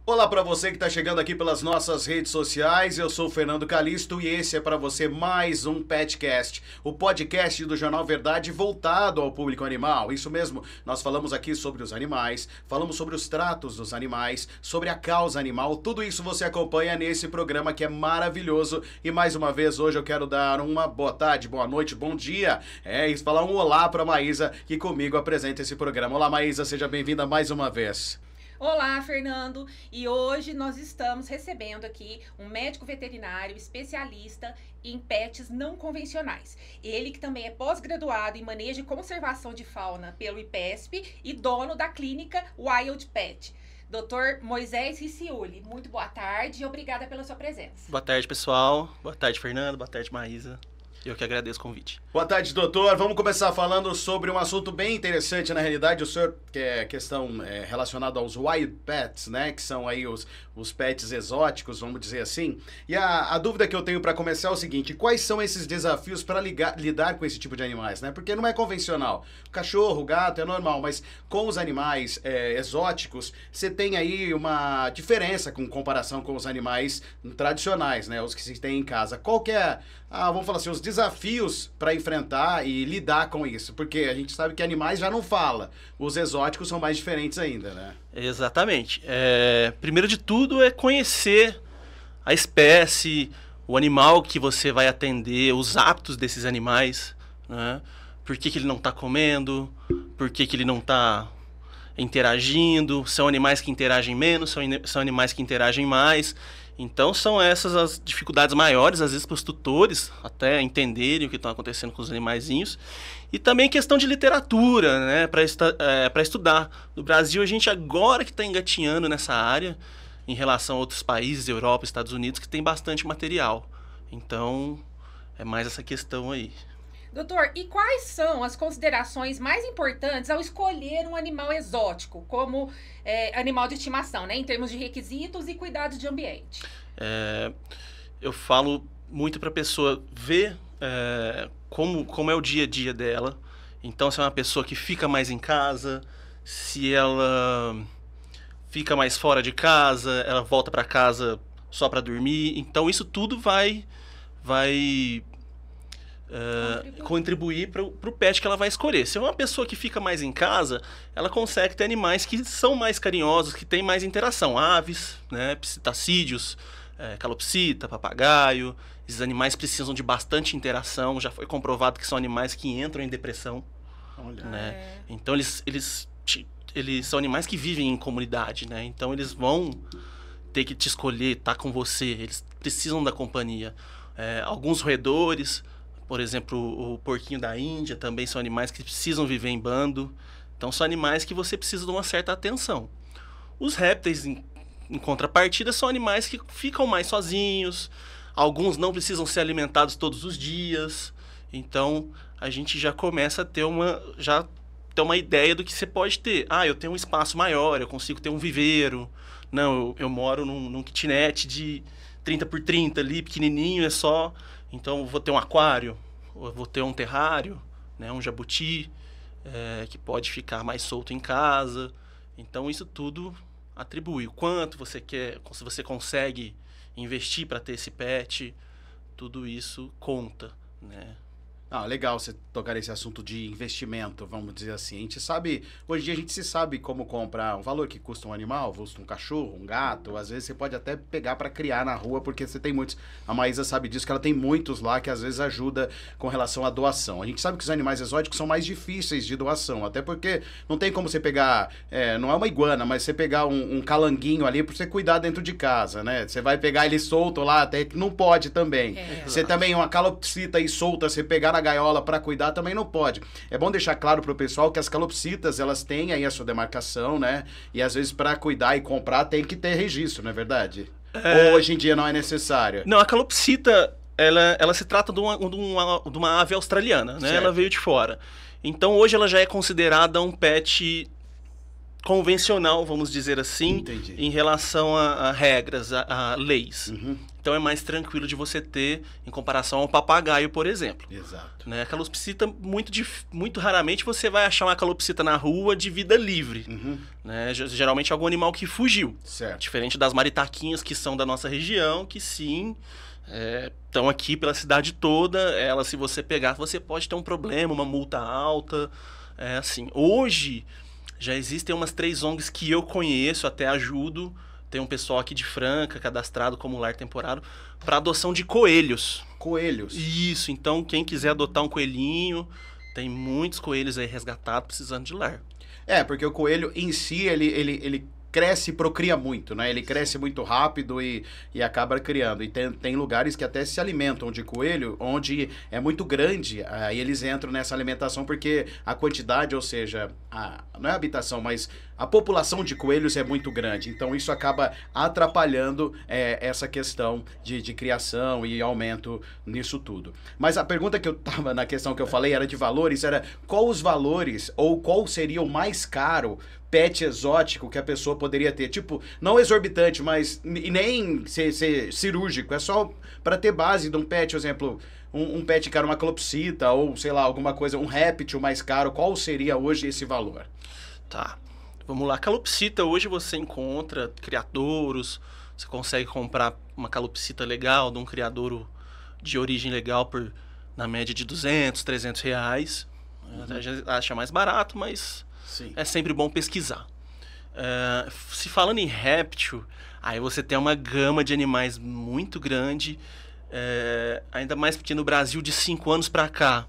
Olá para você que está chegando aqui pelas nossas redes sociais, eu sou o Fernando Calisto e esse é para você mais um Petcast, o podcast do Jornal Verdade voltado ao público animal. Isso mesmo, nós falamos aqui sobre os animais, falamos sobre os tratos dos animais, sobre a causa animal, tudo isso você acompanha nesse programa que é maravilhoso. E mais uma vez hoje eu quero dar uma boa tarde, boa noite, bom dia, e falar um olá para a Maísa que comigo apresenta esse programa. Olá Maísa, seja bem-vinda mais uma vez. Olá, Fernando! E hoje nós estamos recebendo aqui um médico veterinário especialista em pets não convencionais. Ele que também é pós-graduado em manejo e conservação de fauna pelo IPESP e dono da clínica Wild Pet. Dr. Moisés Riccioli, muito boa tarde e obrigada pela sua presença. Boa tarde, pessoal. Boa tarde, Fernando. Boa tarde, Maísa. Eu que agradeço o convite. Boa tarde, doutor. Vamos começar falando sobre um assunto bem interessante. Na realidade, o senhor, que é questão relacionada aos wild pets, né? Que são aí os pets exóticos, vamos dizer assim. E a dúvida que eu tenho para começar é o seguinte: quais são esses desafios para lidar com esse tipo de animais, né? Porque não é convencional. O cachorro, o gato é normal, mas com os animais exóticos, você tem aí uma diferença com comparação com os animais tradicionais, né? Os que se tem em casa. Qual que é, vamos falar assim, os desafios para enfrentar e lidar com isso? Porque a gente sabe que animais já não fala, os exóticos são mais diferentes ainda, né? Exatamente. Primeiro de tudo é conhecer a espécie, o animal que você vai atender, os hábitos desses animais, né? Por que ele não está comendo, por que ele não está interagindo, são animais que interagem menos, são animais que interagem mais. Então são essas as dificuldades maiores, às vezes para os tutores até entenderem o que está acontecendo com os animaizinhos. E também questão de literatura, né, para estudar. No Brasil a gente agora que está engatinhando nessa área, em relação a outros países, Europa, Estados Unidos, que tem bastante material. Então é mais essa questão aí. Doutor, e quais são as considerações mais importantes ao escolher um animal exótico como animal de estimação, né, em termos de requisitos e cuidados de ambiente? Eu falo muito para a pessoa ver como é o dia a dia dela. Então, se é uma pessoa que fica mais em casa, se ela fica mais fora de casa, ela volta para casa só para dormir. Então, isso tudo vai contribuir para o pet que ela vai escolher. Se é uma pessoa que fica mais em casa, ela consegue ter animais que são mais carinhosos, que têm mais interação. Aves, né, psitacídeos, calopsita, papagaio. Esses animais precisam de bastante interação. Já foi comprovado que são animais que entram em depressão. Olha. Né? Então eles são animais que vivem em comunidade, né? Então eles vão ter que te escolher, estar com você. Eles precisam da companhia. Alguns roedores, por exemplo, o porquinho da Índia, também são animais que precisam viver em bando. Então são animais que você precisa de uma certa atenção. Os répteis, em contrapartida, são animais que ficam mais sozinhos. Alguns não precisam ser alimentados todos os dias. Então a gente já começa a ter uma ideia do que você pode ter. Eu tenho um espaço maior, eu consigo ter um viveiro. Não, eu moro num kitnet de 30 por 30 ali, pequenininho, Então eu vou ter um aquário, ou eu vou ter um terrário, né, um jabuti, que pode ficar mais solto em casa. Então isso tudo atribui. O quanto você quer, se você consegue investir para ter esse pet, tudo isso conta, né? Legal você tocar esse assunto de investimento, vamos dizer assim. A gente sabe, hoje em dia a gente se sabe como comprar um valor que custa um animal, custa um cachorro, um gato. Às vezes você pode até pegar para criar na rua, porque você tem muitos. A Maísa sabe disso, que ela tem muitos lá que às vezes ajuda com relação à doação. A gente sabe que os animais exóticos são mais difíceis de doação, até porque não tem como você pegar, não é uma iguana, mas você pegar um calanguinho ali para você cuidar dentro de casa, né? Você vai pegar ele solto lá, até que não pode também. Você também, uma calopsita aí solta, você pegar na gaiola para cuidar também não pode. É bom deixar claro pro pessoal que as calopsitas, elas têm aí a sua demarcação, né? E às vezes para cuidar e comprar tem que ter registro, não é verdade? Ou hoje em dia não é necessário? Não, a calopsita, ela se trata de uma ave australiana, né? Certo. Ela veio de fora. Então hoje ela já é considerada um pet convencional, vamos dizer assim, Entendi. em relação a regras, a leis. Uhum. Então é mais tranquilo de você ter em comparação ao papagaio, por exemplo. Exato. Né? A calopsita, muito raramente você vai achar uma calopsita na rua de vida livre. Uhum. Né? Geralmente é algum animal que fugiu. Certo. Diferente das maritaquinhas que são da nossa região, que sim, estão aqui pela cidade toda. Elas, se você pegar, você pode ter um problema, uma multa alta. Assim, hoje já existem umas 3 ONGs que eu conheço, até ajudo. Tem um pessoal aqui de Franca, cadastrado como lar temporário, para adoção de coelhos. Coelhos. Isso, então quem quiser adotar um coelhinho, tem muitos coelhos aí resgatados precisando de lar. Porque o coelho em si, ele cresce e procria muito, né? Ele cresce muito rápido e acaba criando. E tem lugares que até se alimentam de coelho, onde é muito grande, aí eles entram nessa alimentação porque a quantidade, ou seja, não é a habitação, mas a população de coelhos é muito grande. Então isso acaba atrapalhando essa questão de criação e aumento nisso tudo. Mas a pergunta que eu tava na questão que eu falei era de valores, era qual os valores ou qual seria o mais caro pet exótico que a pessoa poderia ter. Tipo, não exorbitante, mas e nem ser cirúrgico. É só para ter base de um pet, por exemplo, um pet caro, uma calopsita ou, sei lá, alguma coisa, um réptil mais caro. Qual seria hoje esse valor? Tá, vamos lá. Calopsita, hoje você encontra criadouros, você consegue comprar uma calopsita legal de um criadouro de origem legal por, na média de 200, 300 reais. A gente acha mais barato, mas... Sim. É sempre bom pesquisar. Se falando em réptil, aí você tem uma gama de animais muito grande, ainda mais porque no Brasil, de 5 anos para cá,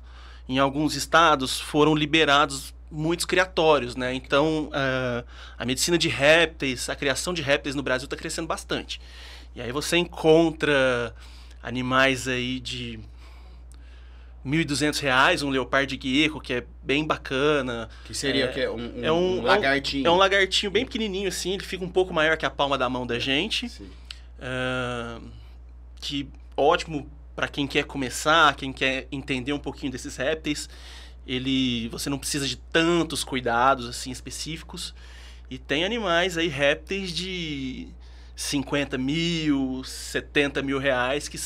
em alguns estados foram liberados muitos criatórios, né? Então, a medicina de répteis, a criação de répteis no Brasil está crescendo bastante. E aí você encontra animais aí de R$1.200, um leopardo de gecko, que é bem bacana. Que seria um lagartinho. É um lagartinho bem pequenininho assim, ele fica um pouco maior que a palma da mão da gente. Sim. Que ótimo para quem quer começar, quem quer entender um pouquinho desses répteis. Você não precisa de tantos cuidados assim específicos. E tem animais aí, répteis de 50 mil, 70 mil reais, que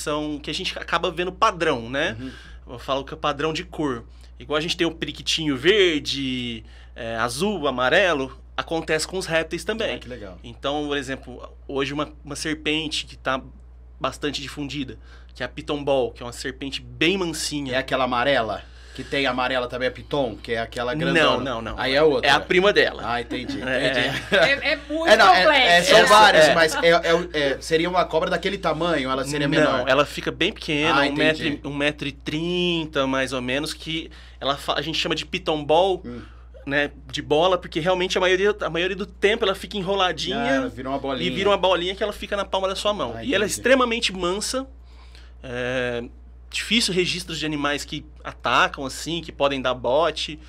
a gente acaba vendo padrão, né? Uhum. Eu falo que é padrão de cor. Igual a gente tem o periquitinho verde, azul, amarelo, acontece com os répteis também. Que legal. Então, por exemplo, hoje uma serpente que está bastante difundida, que é a Piton Ball, que é uma serpente bem mansinha. É aquela amarela? Que tem amarela também, a Piton, que é aquela grandona. Não. Aí é outra. É a prima dela. Ah, entendi. É muito complexo. São várias, mas seria uma cobra daquele tamanho, ela seria menor? Não, ela fica bem pequena, entendi. 1,30 m mais ou menos, que a gente chama de Piton Ball, né, de bola, porque realmente a maioria do tempo ela fica enroladinha. Ela vira uma bolinha. E vira uma bolinha que ela fica na palma da sua mão. E ela é extremamente mansa. Difícil registros de animais que atacam, assim, que podem dar bote,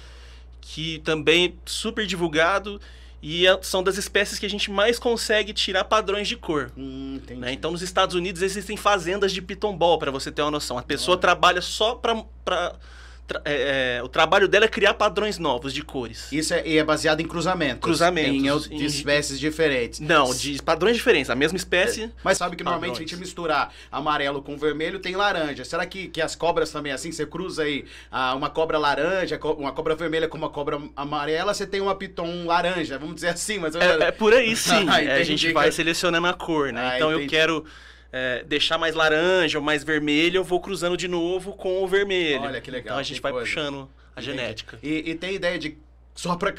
que também super divulgado, e são das espécies que a gente mais consegue tirar padrões de cor. Entendi. Né? Então, nos Estados Unidos existem fazendas de Piton Ball, para você ter uma noção. A pessoa trabalha só o trabalho dela é criar padrões novos de cores. Isso é baseado em cruzamentos. Cruzamentos. Em espécies diferentes. Não, de padrões diferentes. A mesma espécie. Mas sabe que normalmente a gente misturar amarelo com vermelho tem laranja. Será que as cobras também é assim? Você cruza aí uma cobra laranja, uma cobra vermelha com uma cobra amarela, você tem uma Piton laranja, vamos dizer assim. Mas é por aí sim. A gente Entendi. vai selecionando a cor, né? Então entendi. eu quero deixar mais laranja ou mais vermelho, eu vou cruzando de novo com o vermelho. Olha que legal. Então a gente vai puxando a genética. E tem ideia de só para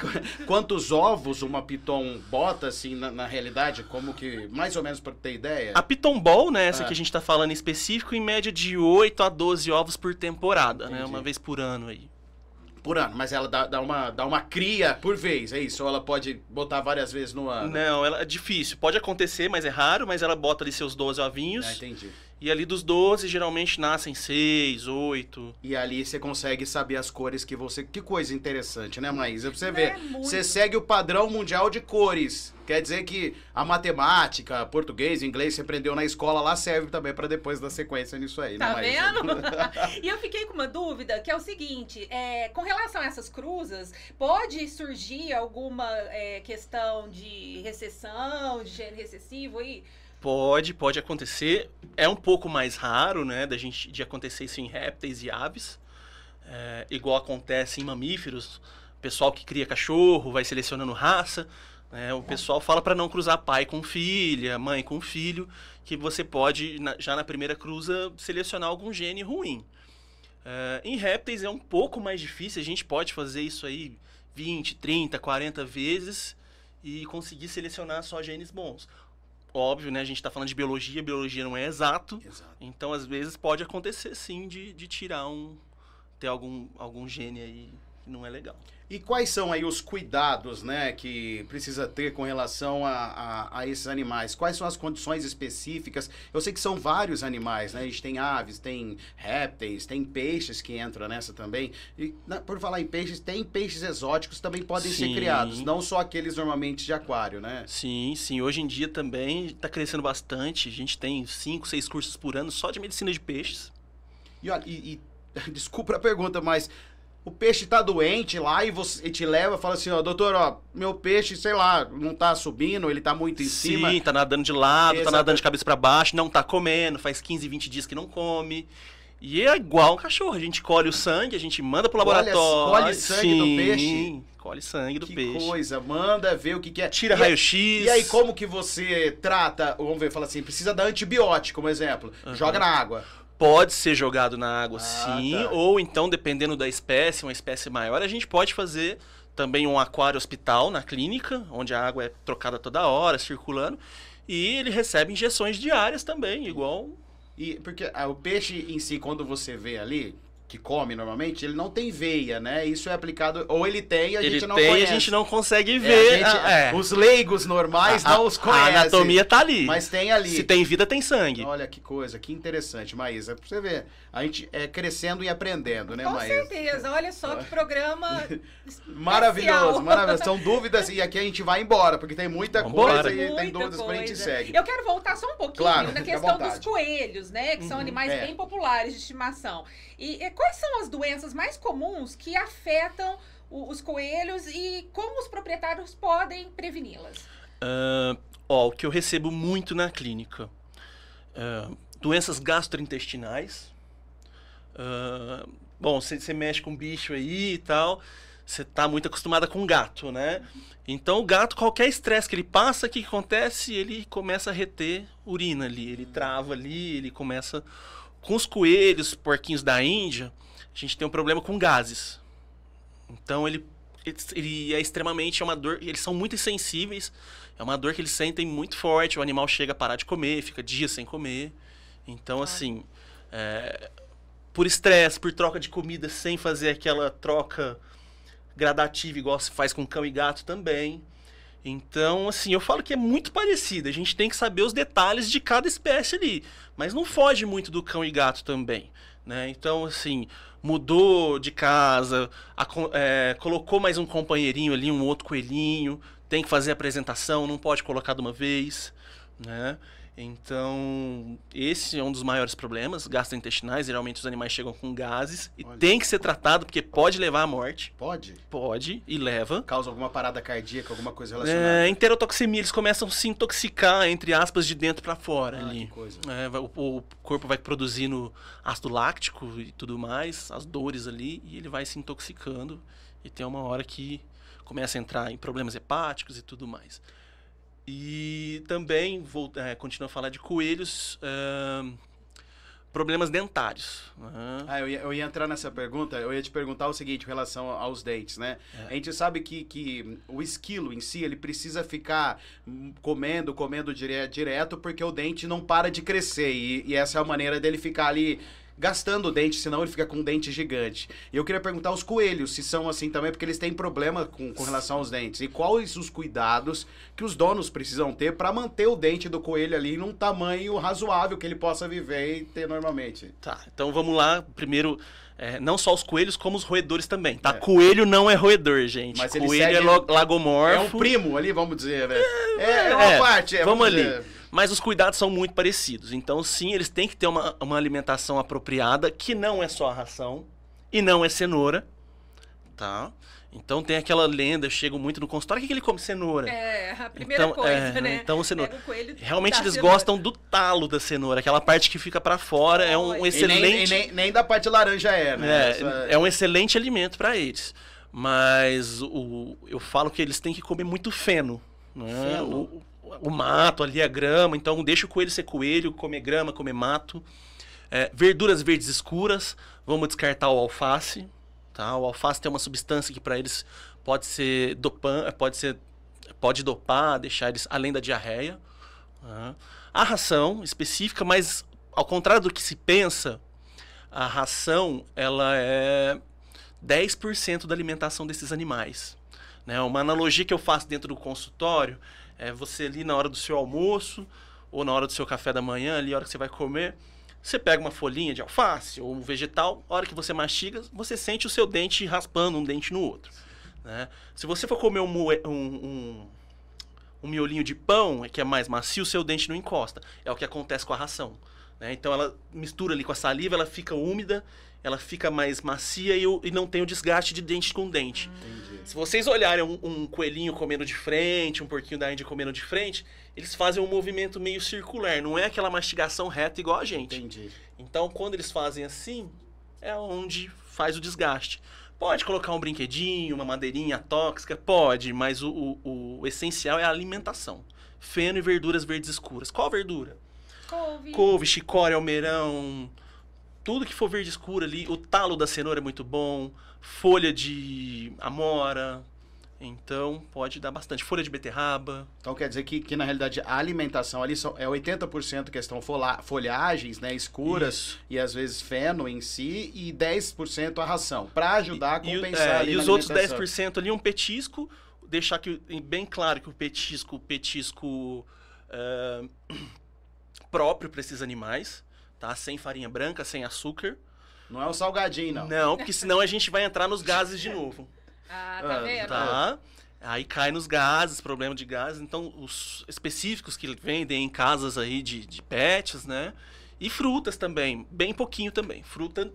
quantos ovos uma Piton bota, assim, na realidade? Como que, mais ou menos para ter ideia? A Piton Ball, né, essa que a gente tá falando em específico, em média de 8 a 12 ovos por temporada, né? Uma vez por ano aí. Por ano, mas ela dá uma cria por vez, é isso? Ou ela pode botar várias vezes no ano? Não, ela é difícil. Pode acontecer, mas é raro, mas ela bota ali seus 12 ovinhos. Entendi. E ali dos 12, geralmente nascem 6, 8. E ali você consegue saber as cores que você... Que coisa interessante, né, Maísa? Pra você ver, muito. você segue o padrão mundial de cores. Quer dizer que a matemática, português, inglês, você aprendeu na escola, lá serve também pra depois dar sequência nisso aí, né, Tá Maísa? vendo? E eu fiquei com uma dúvida, que é o seguinte, com relação a essas cruzas, pode surgir alguma questão de recessão, de gene recessivo aí? Pode acontecer. É um pouco mais raro, né, de acontecer isso em répteis e aves. Igual acontece em mamíferos. O pessoal que cria cachorro vai selecionando raça. Né, o pessoal fala para não cruzar pai com filha, mãe com filho, que você pode, já na primeira cruza, selecionar algum gene ruim. Em répteis é um pouco mais difícil. A gente pode fazer isso aí 20, 30, 40 vezes e conseguir selecionar só genes bons. Óbvio, né? A gente está falando de biologia não é exato. Então, às vezes, pode acontecer, sim, de tirar ter algum gene aí que não é legal. E quais são aí os cuidados, né, que precisa ter com relação a esses animais? Quais são as condições específicas? Eu sei que são vários animais, né? A gente tem aves, tem répteis, tem peixes que entram nessa também. E por falar em peixes, tem peixes exóticos que também podem ser criados, não só aqueles normalmente de aquário, né? Sim. Hoje em dia também está crescendo bastante. A gente tem 5, 6 cursos por ano só de medicina de peixes. E olha, desculpa a pergunta, mas... O peixe tá doente lá e você te leva e fala assim, ó, doutor, ó, meu peixe, sei lá, não tá subindo, ele tá muito em cima. Sim, tá nadando de lado, tá nadando de cabeça para baixo, não tá comendo, faz 15, 20 dias que não come. E é igual um cachorro, a gente colhe o sangue, a gente manda pro laboratório. Colhe sangue do peixe? Colhe sangue do peixe. Que coisa, manda ver o que é. Tira raio-x. E aí como que você trata, vamos ver, fala assim, precisa dar antibiótico, como exemplo, joga na água. Pode ser jogado na água, sim. Tá. Ou então, dependendo da espécie, uma espécie maior, a gente pode fazer também um aquário hospital na clínica, onde a água é trocada toda hora, circulando. E ele recebe injeções diárias também, igual... Porque o peixe em si, quando você vê ali, que come normalmente, ele não tem veia, né? Isso é aplicado... Ou ele tem e a gente não conhece. Ele tem e a gente não consegue ver. Os leigos normais não os conhecem. A anatomia tá ali. Mas tem ali. Se tem vida, tem sangue. Olha que coisa, que interessante, Maísa. Pra você ver, a gente é crescendo e aprendendo, né, Com Maísa? certeza. Olha só que programa maravilhoso, maravilhoso. São dúvidas e aqui a gente vai embora, porque tem muita coisa e tem dúvidas pra gente segue. Eu quero voltar só um pouquinho na questão dos coelhos, né? Que são animais bem populares de estimação. E quais são as doenças mais comuns que afetam os coelhos e como os proprietários podem preveni-las? O que eu recebo muito na clínica. Doenças gastrointestinais. Bom, você mexe com bicho aí e tal, você tá muito acostumada com gato, né? Então o gato, qualquer estresse que ele passa, o que acontece? Ele começa a reter urina ali, ele trava ali, ele começa... Com os coelhos, porquinhos da Índia, a gente tem um problema com gases. Então ele é extremamente, é uma dor, eles são muito sensíveis, é uma dor que eles sentem muito forte, o animal chega a parar de comer, fica dias sem comer. Então, assim, por estresse, por troca de comida, sem fazer aquela troca gradativa, igual se faz com cão e gato também. Então, assim, eu falo que é muito parecido. A gente tem que saber os detalhes de cada espécie ali. Mas não foge muito do cão e gato também, né? Então, assim, mudou de casa, colocou mais um companheirinho ali, um outro coelhinho. Tem que fazer a apresentação, não pode colocar de uma vez, né? Então, esse é um dos maiores problemas gastrointestinais. Geralmente os animais chegam com gases e tem que ser tratado porque pode levar à morte. Pode? Pode e leva. Causa alguma parada cardíaca, alguma coisa relacionada? Enterotoxemia, eles começam a se intoxicar, entre aspas, de dentro para fora ali. Que coisa. O corpo vai produzindo ácido láctico e tudo mais, as dores ali, e ele vai se intoxicando. E tem uma hora que começa a entrar em problemas hepáticos e tudo mais. E também, continuo a falar de coelhos, problemas dentários. Eu ia entrar nessa pergunta, eu ia te perguntar o seguinte, em relação aos dentes, né? A gente sabe que o esquilo em si, ele precisa ficar comendo direto, porque o dente não para de crescer, e essa é a maneira dele ficar ali gastando o dente, senão ele fica com um dente gigante. E eu queria perguntar os coelhos se são assim também, porque eles têm problema com relação aos dentes. E quais os cuidados que os donos precisam ter para manter o dente do coelho ali num tamanho razoável que ele possa viver e ter normalmente. Tá, então vamos lá. Primeiro, não só os coelhos, como os roedores também, tá? Coelho não é roedor, gente. Mas coelho é lagomorfo. É um primo ali, vamos dizer, né? É uma parte. Vamos ali. Mas os cuidados são muito parecidos. Então, sim, eles têm que ter uma alimentação apropriada, que não é só a ração e não é cenoura, tá? Então tem aquela lenda, eu chego muito no consultório, o que ele come? Cenoura. É, a primeira coisa, né? Então, cenoura. Pega o coelho, realmente eles cenoura. gostam do talo da cenoura, aquela parte que fica pra fora, é um excelente... Nem da parte laranja né? É um excelente alimento pra eles. Mas eu falo que eles têm que comer muito feno, né? Feno. O mato ali, a grama, então deixa o coelho ser coelho, comer grama, comer mato. Verduras verdes escuras, vamos descartar o alface, tá? O alface tem uma substância que para eles pode ser dopante, pode dopar, deixar eles além da diarreia. Tá? A ração específica, mas ao contrário do que se pensa, a ração ela é 10% da alimentação desses animais. Né? Uma analogia que eu faço dentro do consultório é você ali na hora do seu almoço ou na hora do seu café da manhã, ali na hora que você vai comer, você pega uma folhinha de alface ou um vegetal, a hora que você mastiga, você sente o seu dente raspando um dente no outro. Né? Se você for comer um miolinho de pão, que é mais macio, o seu dente não encosta. É o que acontece com a ração. Né? Então ela mistura ali com a saliva, ela fica úmida, ela fica mais macia e não tem o desgaste de dente com dente. Entendi. Se vocês olharem um coelhinho comendo de frente, um porquinho da Índia comendo de frente, eles fazem um movimento meio circular, não é aquela mastigação reta igual a gente. Entendi. Então, quando eles fazem assim, é onde faz o desgaste. Pode colocar um brinquedinho, uma madeirinha tóxica, pode, mas o essencial é a alimentação. Feno e verduras verdes escuras. Qual verdura? Couve, chicória, almeirão... Tudo que for verde escuro ali, o talo da cenoura é muito bom, folha de amora, então pode dar bastante. Folha de beterraba. Então quer dizer que na realidade a alimentação ali é 80% questão folhagens, né, escuras, Isso. e às vezes feno em si, e 10% a ração, para ajudar a compensar ali e na os outros alimentação. 10% ali um petisco, deixar bem claro que o petisco próprio para esses animais. Tá? Sem farinha branca, sem açúcar. Não é um salgadinho, não. Não, porque senão a gente vai entrar nos gases de novo. Tá vendo? Tá? Aí cai nos gases, problema de gases. Então, os específicos que vendem em casas aí de pets, né? E frutas também, bem pouquinho também. Fruta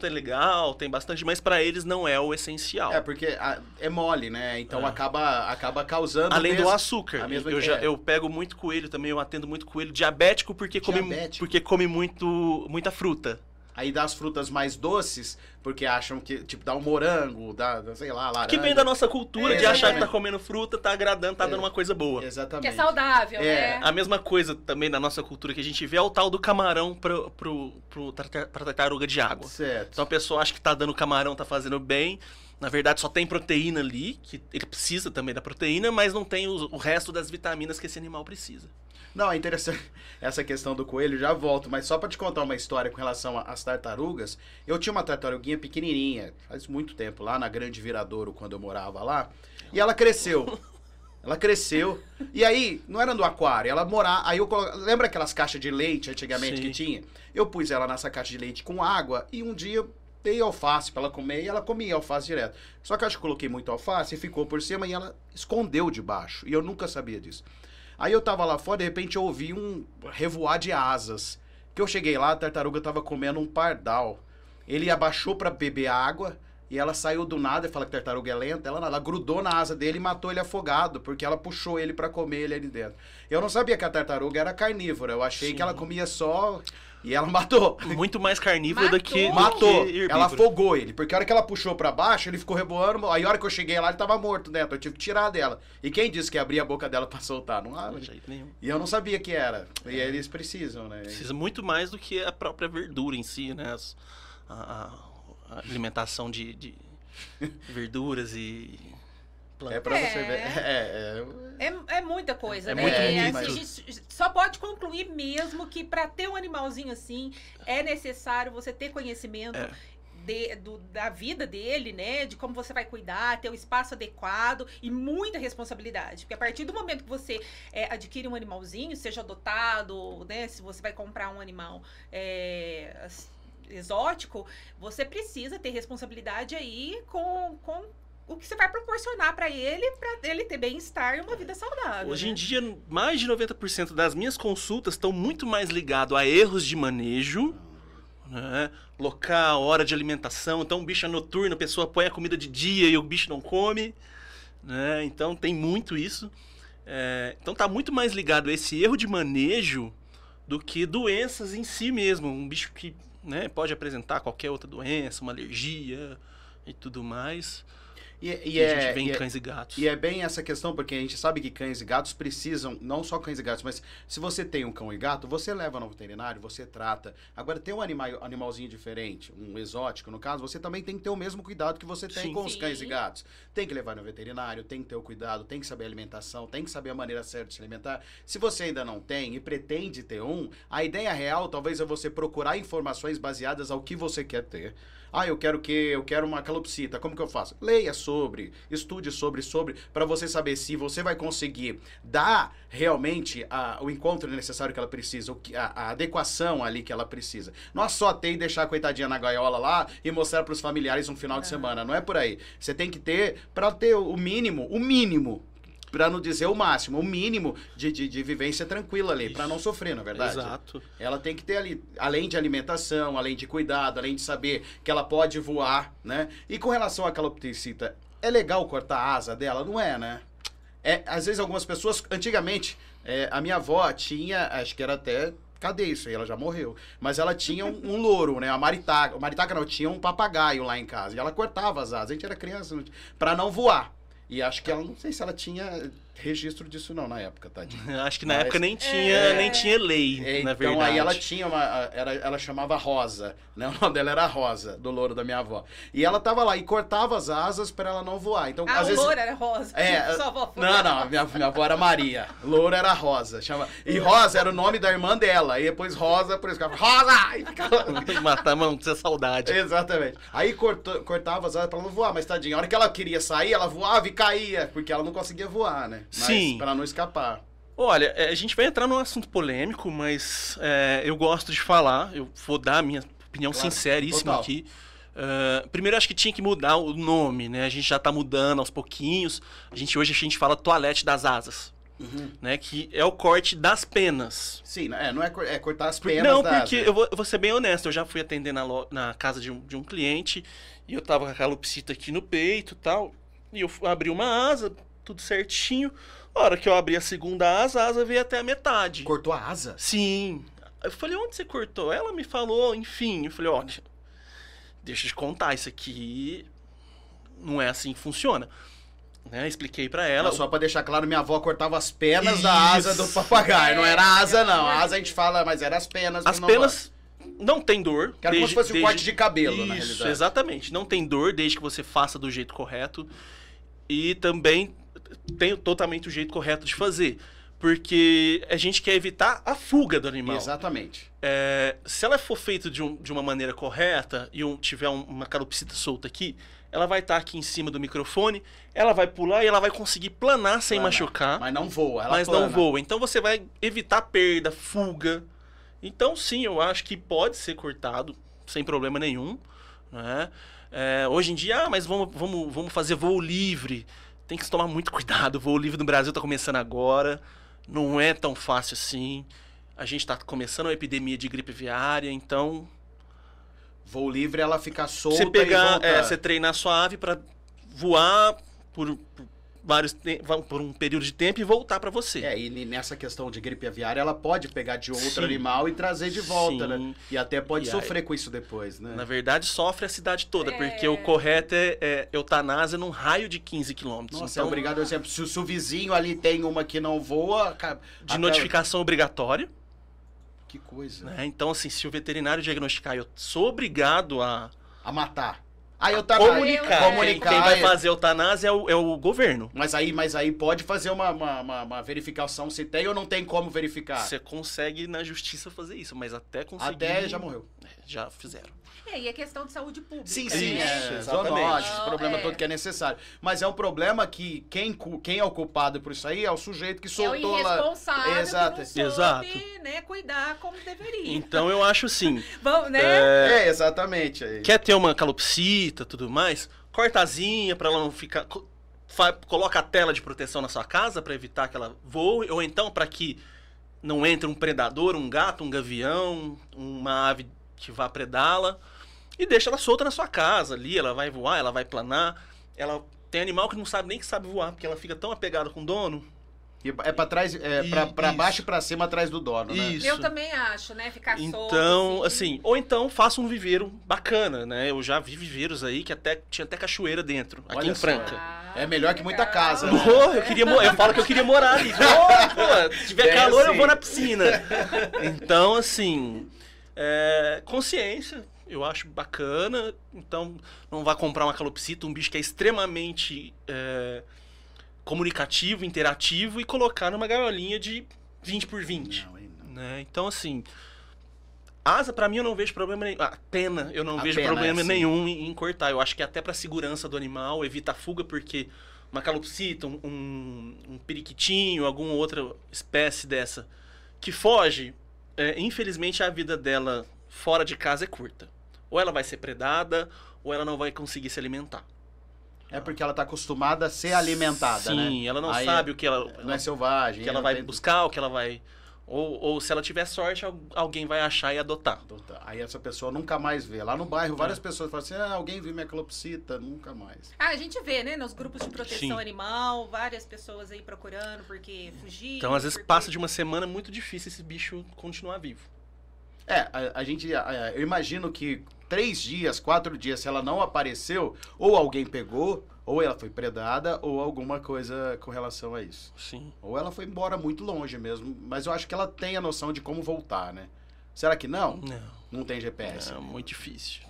é legal, tem bastante, mas para eles não é o essencial. Porque é mole, né? Então acaba causando... Além do açúcar. mesma Eu pego muito coelho também, eu atendo muito coelho diabético porque come muita fruta. Aí dá as frutas mais doces, porque acham que, tipo, dá um morango, dá sei lá, laranja. Que vem da nossa cultura de exatamente. achar que tá comendo fruta, tá agradando, tá dando uma coisa boa. Exatamente. Que é saudável, né? A mesma coisa também na nossa cultura que a gente vê é o tal do camarão pra tartaruga de água. Certo. Então a pessoa acha que tá dando camarão, tá fazendo bem. Na verdade só tem proteína ali, que ele precisa também da proteína, mas não tem o resto das vitaminas que esse animal precisa. Não, é interessante essa questão do coelho, já volto, mas só pra te contar uma história com relação às tartarugas, eu tinha uma tartaruguinha pequenininha, faz muito tempo, lá na Grande Viradouro, quando eu morava lá, e ela cresceu. Ela cresceu, e aí, não era no aquário, ela morava, aí lembra aquelas caixas de leite antigamente Sim. que tinha? Eu pus ela nessa caixa de leite com água, e um dia dei alface pra ela comer, e ela comia alface direto. Só que eu acho que coloquei muito alface, e ficou por cima, e ela escondeu debaixo, e eu nunca sabia disso. Aí eu tava lá fora, de repente eu ouvi um revoar de asas. Que eu cheguei lá, a tartaruga tava comendo um pardal. Ele abaixou pra beber água e ela saiu do nada, e fala que a tartaruga é lenta, ela grudou na asa dele e matou ele afogado, porque ela puxou ele pra comer ele ali dentro. Eu não sabia que a tartaruga era carnívora, eu achei que ela comia só... E ela matou. Muito mais carnívora do que Matou. herbívora. Ela afogou ele. Porque a hora que ela puxou pra baixo, ele ficou reboando. Aí a hora que eu cheguei lá, ele tava morto dentro. Eu tive que tirar dela. E quem disse que abria a boca dela pra soltar? Não abre. De jeito nenhum. E eu não sabia que era. E eles precisam, né? Precisa muito mais do que a própria verdura em si, né? A alimentação de verduras e planta. É pra você ver. É muita coisa, É né? muito, Assim, muito. a gente só pode concluir mesmo que para ter um animalzinho assim, é necessário você ter conhecimento da vida dele, né? De como você vai cuidar, ter o espaço adequado e muita responsabilidade. Porque a partir do momento que você adquire um animalzinho, seja adotado, né? Se você vai comprar um animal exótico, você precisa ter responsabilidade aí com o que você vai proporcionar para ele ter bem-estar e uma vida saudável. Hoje né? em dia, mais de 90% das minhas consultas estão muito mais ligadas a erros de manejo, né? Local, hora de alimentação. Então, o bicho é noturno, a pessoa põe a comida de dia e o bicho não come, né? Então, tem muito isso. Então, tá muito mais ligado a esse erro de manejo do que doenças em si mesmo. Um bicho que, né, pode apresentar qualquer outra doença, uma alergia e tudo mais. E A gente vê em é- cães e gatos. E é bem essa questão, porque a gente sabe que cães e gatos precisam, não só cães e gatos, mas se você tem um cão e gato, você leva no veterinário, você trata. Agora, tem um animalzinho diferente, um exótico, no caso, você também tem que ter o mesmo cuidado que você tem Sim. com os cães e Sim. gatos. Tem que levar no veterinário, tem que ter o cuidado, tem que saber a alimentação, tem que saber a maneira certa de se alimentar. Se você ainda não tem e pretende ter a ideia real talvez é você procurar informações baseadas ao que você quer ter. Eu quero uma calopsita, como que eu faço? Leia sobre, estude sobre, para você saber se você vai conseguir dar realmente o encontro necessário que ela precisa, a adequação ali que ela precisa. Não é só ter e deixar a coitadinha na gaiola lá e mostrar para os familiares um final de semana, não é por aí. Você tem que ter, para ter o mínimo, para não dizer o máximo, o mínimo de vivência tranquila ali, para não sofrer, na verdade. Exato. Ela tem que ter ali, além de alimentação, além de cuidado, além de saber que ela pode voar, né? E com relação à calopsita, é legal cortar a asa dela? Não é, né? Às vezes algumas pessoas, antigamente, a minha avó tinha, acho que era até... Cadê isso aí? Ela já morreu. Mas ela tinha um louro, né? A maritaca. Maritaca não, tinha um papagaio lá em casa. E ela cortava as asas. A gente era criança, para não voar. E acho que ela, não sei se ela tinha registro disso não na época, tadinha. Acho que na Mas- época nem tinha lei, na Então verdade. aí ela tinha ela chamava Rosa, né? O nome dela era Rosa, do louro da minha avó. E ela tava lá e cortava as asas para ela não voar. Então, às O vezes... louro era rosa. Sua avó foi. Não, minha avó era Maria. Louro era Rosa. E Rosa era o nome da irmã dela. E depois Rosa, por isso que ela ficava, Rosa! E ficava... Matar, mano, precisa saudade. Exatamente. Aí cortava as asas pra ela não voar, mas tadinha, a hora que ela queria sair, ela voava e caía, porque ela não conseguia voar, né? Mas, Sim. Pra não escapar. Olha, a gente vai entrar num assunto polêmico, mas eu gosto de falar, eu vou dar a minha opinião Claro, sinceríssima total. aqui. Primeiro, acho que tinha que mudar o nome, né? A gente já tá mudando aos pouquinhos. Hoje a gente fala toalete das asas, né? Que é o corte das penas. Sim, não é cortar as penas Não, da porque asa. eu vou ser bem honesto, eu já fui atender na casa de um cliente e eu tava com a calopsita aqui no peito e tal, e eu abri uma asa, tudo certinho. A hora que eu abri a segunda asa, a asa veio até a metade. Cortou a asa? Sim. Eu falei, onde você cortou? Ela me falou, enfim. Eu falei, olha, deixa eu te contar, isso aqui não é assim que funciona. Né? Expliquei pra ela. Só pra deixar claro, minha avó cortava as penas da asa do papagaio. Não era a asa, não. A asa a gente fala, mas era as penas. As não penas não tem dor. Que era como se fosse um corte de cabelo, na Isso, realidade. exatamente. Não tem dor desde que você faça do jeito correto. E também tem totalmente o jeito correto de fazer. Porque a gente quer evitar a fuga do animal. Exatamente. Se ela for feita de uma maneira correta e tiver uma calopsita solta aqui, ela vai estar aqui em cima do microfone, ela vai pular e ela vai conseguir planar sem machucar. Mas não voa, ela Mas plana. não voa. Então você vai evitar perda, fuga. Então sim, eu acho que pode ser cortado sem problema nenhum. Né? Hoje em dia, mas vamos fazer voo livre. Tem que tomar muito cuidado. O voo livre no Brasil está começando agora. Não é tão fácil assim. A gente está começando uma epidemia de gripe aviária, então... Voo livre, ela fica solta Você pegar, e volta... você treinar sua ave para voar por um período de tempo e voltar para você. E nessa questão de gripe aviária, ela pode pegar de outro Sim. animal e trazer de volta, Sim. né? E até pode E sofrer com isso depois, né? Na verdade, sofre a cidade toda, porque o correto é eutanásia num raio de 15 quilômetros. Nossa, Então, obrigado. Por exemplo, se o vizinho ali tem uma que não voa... de notificação obrigatória. Que coisa. Né? Então, assim, se o veterinário diagnosticar, eu sou obrigado a A matar. A eutanásia. Comunicar. Quem vai fazer a eutanásia é o governo. Mas aí pode fazer uma verificação se tem ou não tem como verificar. Você consegue na justiça fazer isso, mas até conseguir... Até já morreu. Já fizeram. E é questão de saúde pública. Sim, exatamente. Zoonoses, esse problema todo que é necessário. Mas é um problema que quem é o culpado por isso aí é o sujeito que soltou lá. É o irresponsável Exato. que não soube, né, cuidar como deveria. Então eu acho assim... Vamos, né? Exatamente. Quer ter uma calopsita e tudo mais, corta a asinha pra ela não ficar... Coloca a tela de proteção na sua casa pra evitar que ela voe, ou então pra que não entre um predador, um gato, um gavião, uma ave que vá predá-la. E deixa ela solta na sua casa ali, ela vai voar, ela vai planar. Ela tem animal que não sabe nem que sabe voar, porque ela fica tão apegada com o dono. E é pra trás, pra baixo e pra cima atrás do dono, né? Isso. Eu também acho, né? Ficar solto. Então, assim, ou então faça um viveiro bacana, né? Eu já vi viveiros aí que tinha até cachoeira dentro, aqui em Franca. É melhor que muita casa, né? Eu falo que eu queria morar ali. Se tiver calor, eu vou na piscina. Então, assim, consciência, eu acho bacana. Então, não vá comprar uma calopsita, um bicho que é extremamente comunicativo, interativo, e colocar numa gaiolinha de 20 por 20. Não. Né? Então, assim, asa, pra mim, eu não vejo problema nenhum. Pena, eu não vejo problema nenhum em cortar. Eu acho que até pra segurança do animal, evita a fuga, porque uma calopsita, um periquitinho, alguma outra espécie dessa que foge, infelizmente a vida dela fora de casa é curta. Ou ela vai ser predada, ou ela não vai conseguir se alimentar. É porque ela tá acostumada a ser alimentada, né? Sim, ela não sabe o que ela... Não é selvagem. O que ela vai buscar, o que ela vai... Ou se ela tiver sorte, alguém vai achar e adotar. Aí essa pessoa nunca mais vê. Lá no bairro, várias pessoas falam assim, alguém viu minha calopsita, nunca mais. A gente vê, né, nos grupos de proteção animal, várias pessoas aí procurando porque fugiram. Então, às vezes, passa de uma semana, é muito difícil esse bicho continuar vivo. Eu imagino que 3 dias, 4 dias, se ela não apareceu, ou alguém pegou, ou ela foi predada, ou alguma coisa com relação a isso. Sim. Ou ela foi embora muito longe mesmo, mas eu acho que ela tem a noção de como voltar, né? Será que não? Não tem GPS. É muito difícil.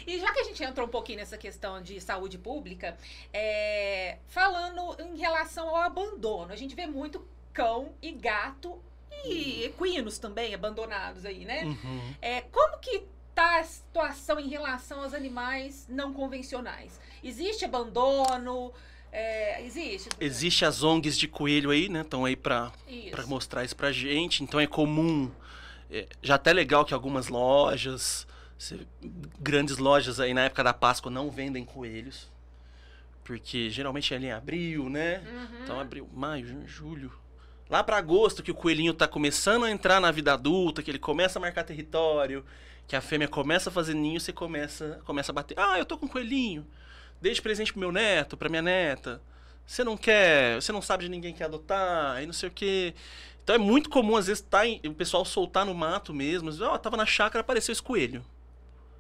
E já que a gente entrou um pouquinho nessa questão de saúde pública, falando em relação ao abandono, a gente vê muito cão e gato e equinos também abandonados aí, né? Uhum. Como que tá a situação em relação aos animais não convencionais? Existe abandono? Existe as ONGs de coelho aí, né? Estão aí pra mostrar isso pra gente. Então é comum, já até legal que algumas lojas, grandes lojas aí na época da Páscoa não vendem coelhos. Porque geralmente é ali em abril, né? Uhum. Então abril, maio, junho, julho. Lá para agosto, que o coelhinho tá começando a entrar na vida adulta, que ele começa a marcar território, que a fêmea começa a fazer ninho, você começa a bater. Eu tô com um coelhinho. Dei de presente pro meu neto, pra minha neta. Você não quer, você não sabe de ninguém que quer adotar, e não sei o quê. Então é muito comum, às vezes, o pessoal soltar no mato mesmo. Tava na chácara, apareceu esse coelho.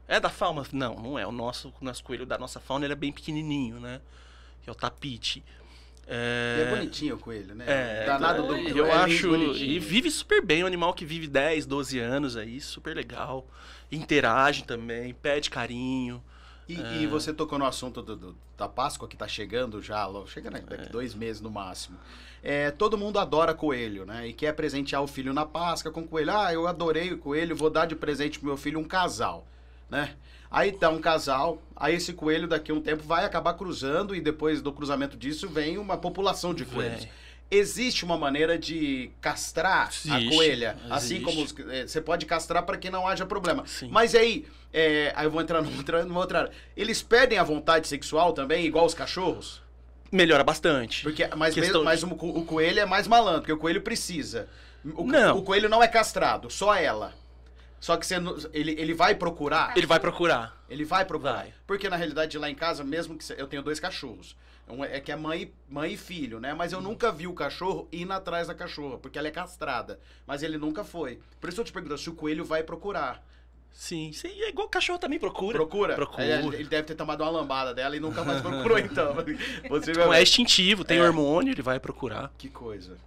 É da fauna? Não é. O nosso coelho da nossa fauna, ele é bem pequenininho, né? Que é o tapite. É bonitinho o coelho, né? Danado do coelho. Eu acho. E vive super bem, um animal que vive 10, 12 anos aí, super legal. Interage também, pede carinho. E você tocou no assunto da Páscoa, que tá chegando já, chega daqui 2 meses no máximo. Todo mundo adora coelho, né? E quer presentear o filho na Páscoa com coelho. Eu adorei o coelho, vou dar de presente pro meu filho um casal, né? Aí tá um casal, aí esse coelho daqui a um tempo vai acabar cruzando e depois do cruzamento disso vem uma população de coelhos. Existe uma maneira de castrar a coelha, assim como você pode castrar para que não haja problema. Sim. Mas aí eu vou entrar numa outra área. Eles perdem a vontade sexual também, igual os cachorros? Melhora bastante. Mas o coelho é mais malandro, porque o coelho precisa. O coelho não é castrado, só ela. Só que ele vai procurar. Ele vai procurar. Ele vai procurar. Porque na realidade lá em casa, mesmo que eu tenho 2 cachorros. Que é mãe e filho, né? Mas eu nunca vi o cachorro indo atrás da cachorra, porque ela é castrada. Mas ele nunca foi. Por isso eu te pergunto se o coelho vai procurar. Sim, é igual o cachorro também procura. Procura? Ele deve ter tomado uma lambada dela e nunca mais procurou, então. É instintivo, tem hormônio, ele vai procurar. Que coisa.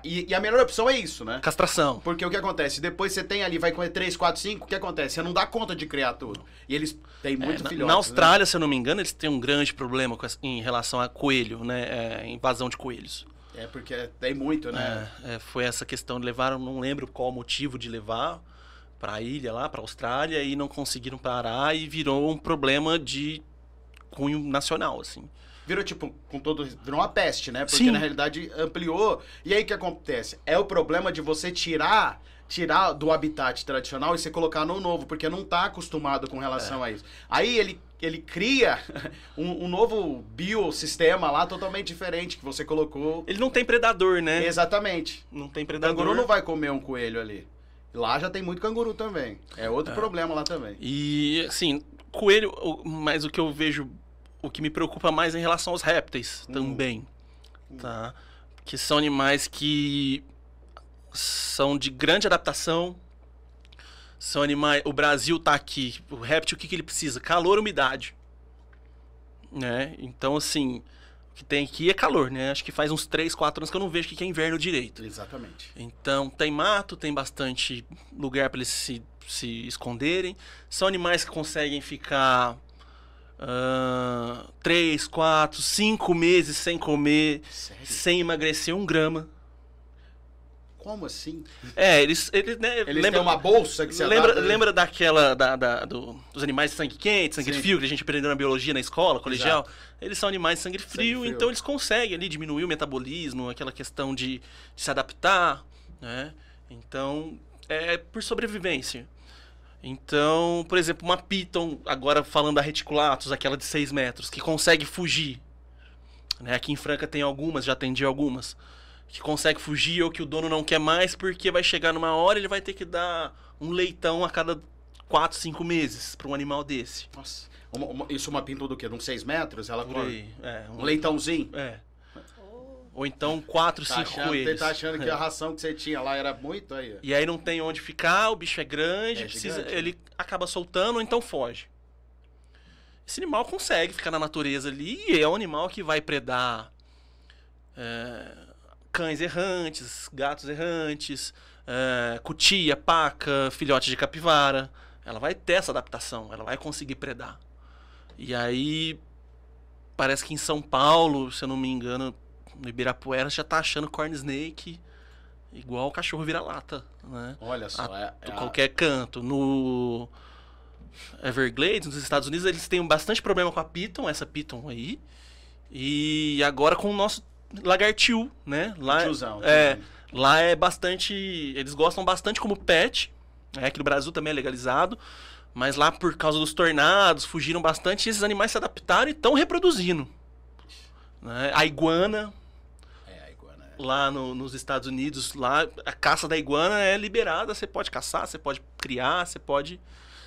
E a melhor opção é isso, né? Castração. Porque o que acontece? Depois você tem ali, vai com 3, 4, 5, o que acontece? Você não dá conta de criar tudo. E eles têm muito filhotes. Na Austrália, se eu não me engano, eles têm um grande problema em relação a coelho, né? Invasão de coelhos. É, porque tem muito, né? Foi essa questão, levaram, não lembro qual o motivo de levar para a ilha lá, para a Austrália, e não conseguiram parar e virou um problema de cunho nacional, assim. Virou virou uma peste, né? Porque Sim. na realidade ampliou. E aí o que acontece? É o problema de você tirar do habitat tradicional e você colocar no novo, porque não tá acostumado com relação a isso. Aí ele cria um novo biossistema lá totalmente diferente que você colocou. Ele não tem predador, né? Exatamente. Não tem O predador. canguru não vai comer um coelho ali. Lá já tem muito canguru também. É outro problema lá também. E, assim, coelho, mas o que eu vejo, o que me preocupa mais é em relação aos répteis também, tá? Que são animais que são de grande adaptação, são animais... O Brasil tá aqui, o réptil, o que ele precisa? Calor e umidade, né? Então, assim, o que tem aqui é calor, né? Acho que faz uns 3, 4 anos que eu não vejo o que é inverno direito. Exatamente. Então, tem mato, tem bastante lugar para eles se esconderem. São animais que conseguem ficar 3, 4, 5 meses sem comer, Sério? sem emagrecer 1 grama. Como assim? Eles Têm uma bolsa que você lembra daquela dos animais de sangue quente, sangue Sim. frio, que a gente aprendeu na biologia na escola, colegial? Exato. Eles são animais de sangue frio, então eles conseguem ali diminuir o metabolismo, aquela questão de se adaptar, né? Então, é por sobrevivência. Então, por exemplo, uma piton, agora falando da reticulatus, aquela de 6 metros, que consegue fugir, né? Aqui em Franca tem algumas, já atendi algumas, que consegue fugir ou que o dono não quer mais, porque vai chegar numa hora ele vai ter que dar um leitão a cada 4, 5 meses para um animal desse. Nossa. Isso uma pintura do quê? De uns 6 metros? Ela Por come aí. um leitãozinho? Ou então 4, 5 coelhos. Você tá achando que a ração que você tinha lá era muito aí? E aí não tem onde ficar, o bicho é grande, gigante, né? ele acaba soltando ou então foge. Esse animal consegue ficar na natureza ali e é um animal que vai predar cães errantes, gatos errantes, cutia, paca, filhote de capivara. Ela vai ter essa adaptação, ela vai conseguir predar. E aí, parece que em São Paulo, se eu não me engano, no Ibirapuera, já tá achando corn snake igual o cachorro vira-lata, né? Olha só. Qualquer canto. No Everglades, nos Estados Unidos, eles têm bastante problema com a piton, essa piton aí. E agora com o nosso lagartiu, né? Lá é bastante... Eles gostam bastante como pet. Aqui no Brasil também é legalizado. Mas lá, por causa dos tornados, fugiram bastante. E esses animais se adaptaram e estão reproduzindo. Né? A iguana... Lá nos Estados Unidos, lá a caça da iguana é liberada. Você pode caçar, você pode criar, você pode...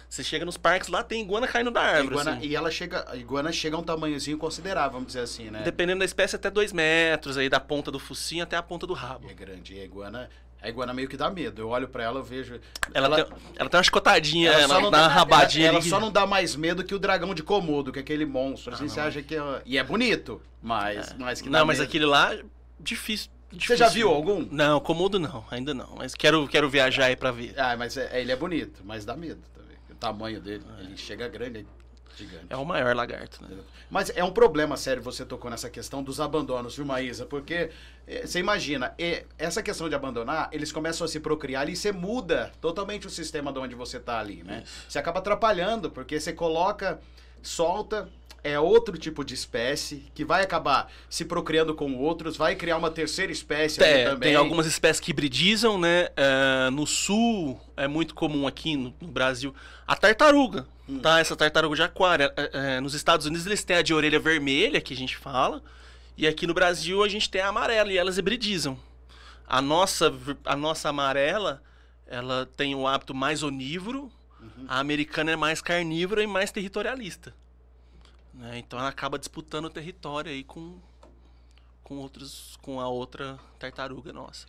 Você chega nos parques, lá tem iguana caindo da árvore. E a iguana chega a um tamanhozinho considerável, vamos dizer assim, né? Dependendo da espécie, até 2 metros, aí da ponta do focinho até a ponta do rabo. É grande. E a iguana meio que dá medo. Eu olho pra ela, eu vejo... Ela tem uma chicotadinha, ela dá uma rabadinha. Ela só não dá mais medo que o dragão de Komodo, que é aquele monstro. Assim, você acha que é... E é bonito, mas que dá Não, mas medo. aquele lá, difícil. Você já viu algum? Não, Komodo não, ainda não. Mas quero viajar aí pra ver. Mas ele é bonito, mas dá medo também. O tamanho dele, ele chega grande, é gigante. É o maior lagarto, né? Mas é um problema sério, você tocou nessa questão dos abandonos, viu, Maísa? Porque você imagina, essa questão de abandonar, eles começam a se procriar e você muda totalmente o sistema de onde você tá ali, né? Isso. Você acaba atrapalhando, porque você solta, é outro tipo de espécie que vai acabar se procriando com outros, vai criar uma terceira espécie ali também. Tem algumas espécies que hibridizam, né? No sul, é muito comum aqui no Brasil, a tartaruga, tá? Essa tartaruga de aquário. Nos Estados Unidos eles têm a de orelha vermelha, que a gente fala, e aqui no Brasil a gente tem a amarela, e elas hibridizam. A nossa amarela, ela tem um hábito mais onívoro, a americana é mais carnívora e mais territorialista. Né? Então ela acaba disputando o território aí com a outra tartaruga nossa.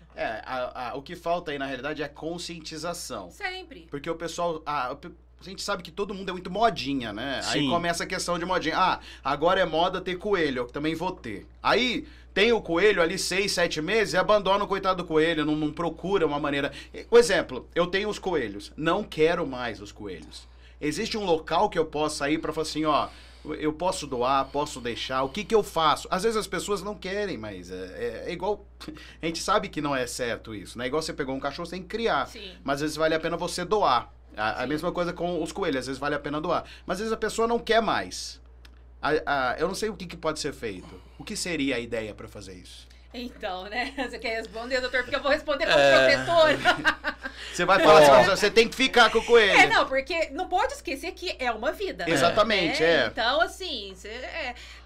O que falta aí na realidade é conscientização. Sempre. Porque o pessoal, a gente sabe que todo mundo é muito modinha, né? Aí Sim. começa a questão de modinha. Ah, agora é moda ter coelho, eu também vou ter. Aí tem o coelho ali 6, 7 meses e abandona o coitado do coelho, não procura uma maneira... Por exemplo, eu tenho os coelhos, não quero mais os coelhos. Existe um local que eu possa ir pra falar assim, ó, eu posso doar, posso deixar, o que que eu faço? Às vezes as pessoas não querem, mas é igual... A gente sabe que não é certo isso, né? Igual você pegou um cachorro, você tem que criar. Sim. Mas às vezes vale a pena você doar. A Sim. mesma coisa com os coelhos, às vezes vale a pena doar. Mas às vezes a pessoa não quer mais. Eu não sei o que pode ser feito. O que seria a ideia pra fazer isso? Então, né? Você quer responder, doutor? Porque eu vou responder como protetora. Você vai falar assim, você tem que ficar com o coelho. Não, porque não pode esquecer que é uma vida. Exatamente, né? Então, assim,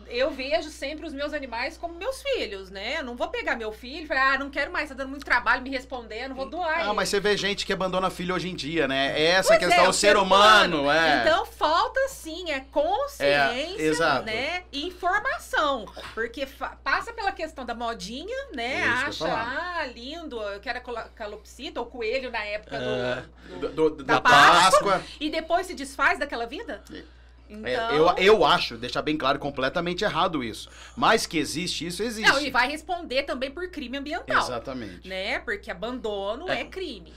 eu vejo sempre os meus animais como meus filhos, né? Eu não vou pegar meu filho e falar, não quero mais, tá dando muito trabalho me responder, não vou doar ele. Mas você vê gente que abandona filho hoje em dia, né? É essa Pois questão, é, o ser humano. Então, falta sim, consciência, exato. né? E informação. Porque passa pela questão da modinha, né? Isso que eu ia Acha, lindo, eu quero a calopsita ou coelho na época Da Páscoa. E depois se desfaz daquela vida? Então... Eu acho, deixar bem claro, completamente errado isso. Mas que existe, isso existe. Não, e vai responder também por crime ambiental. Exatamente. Né? Porque abandono é crime.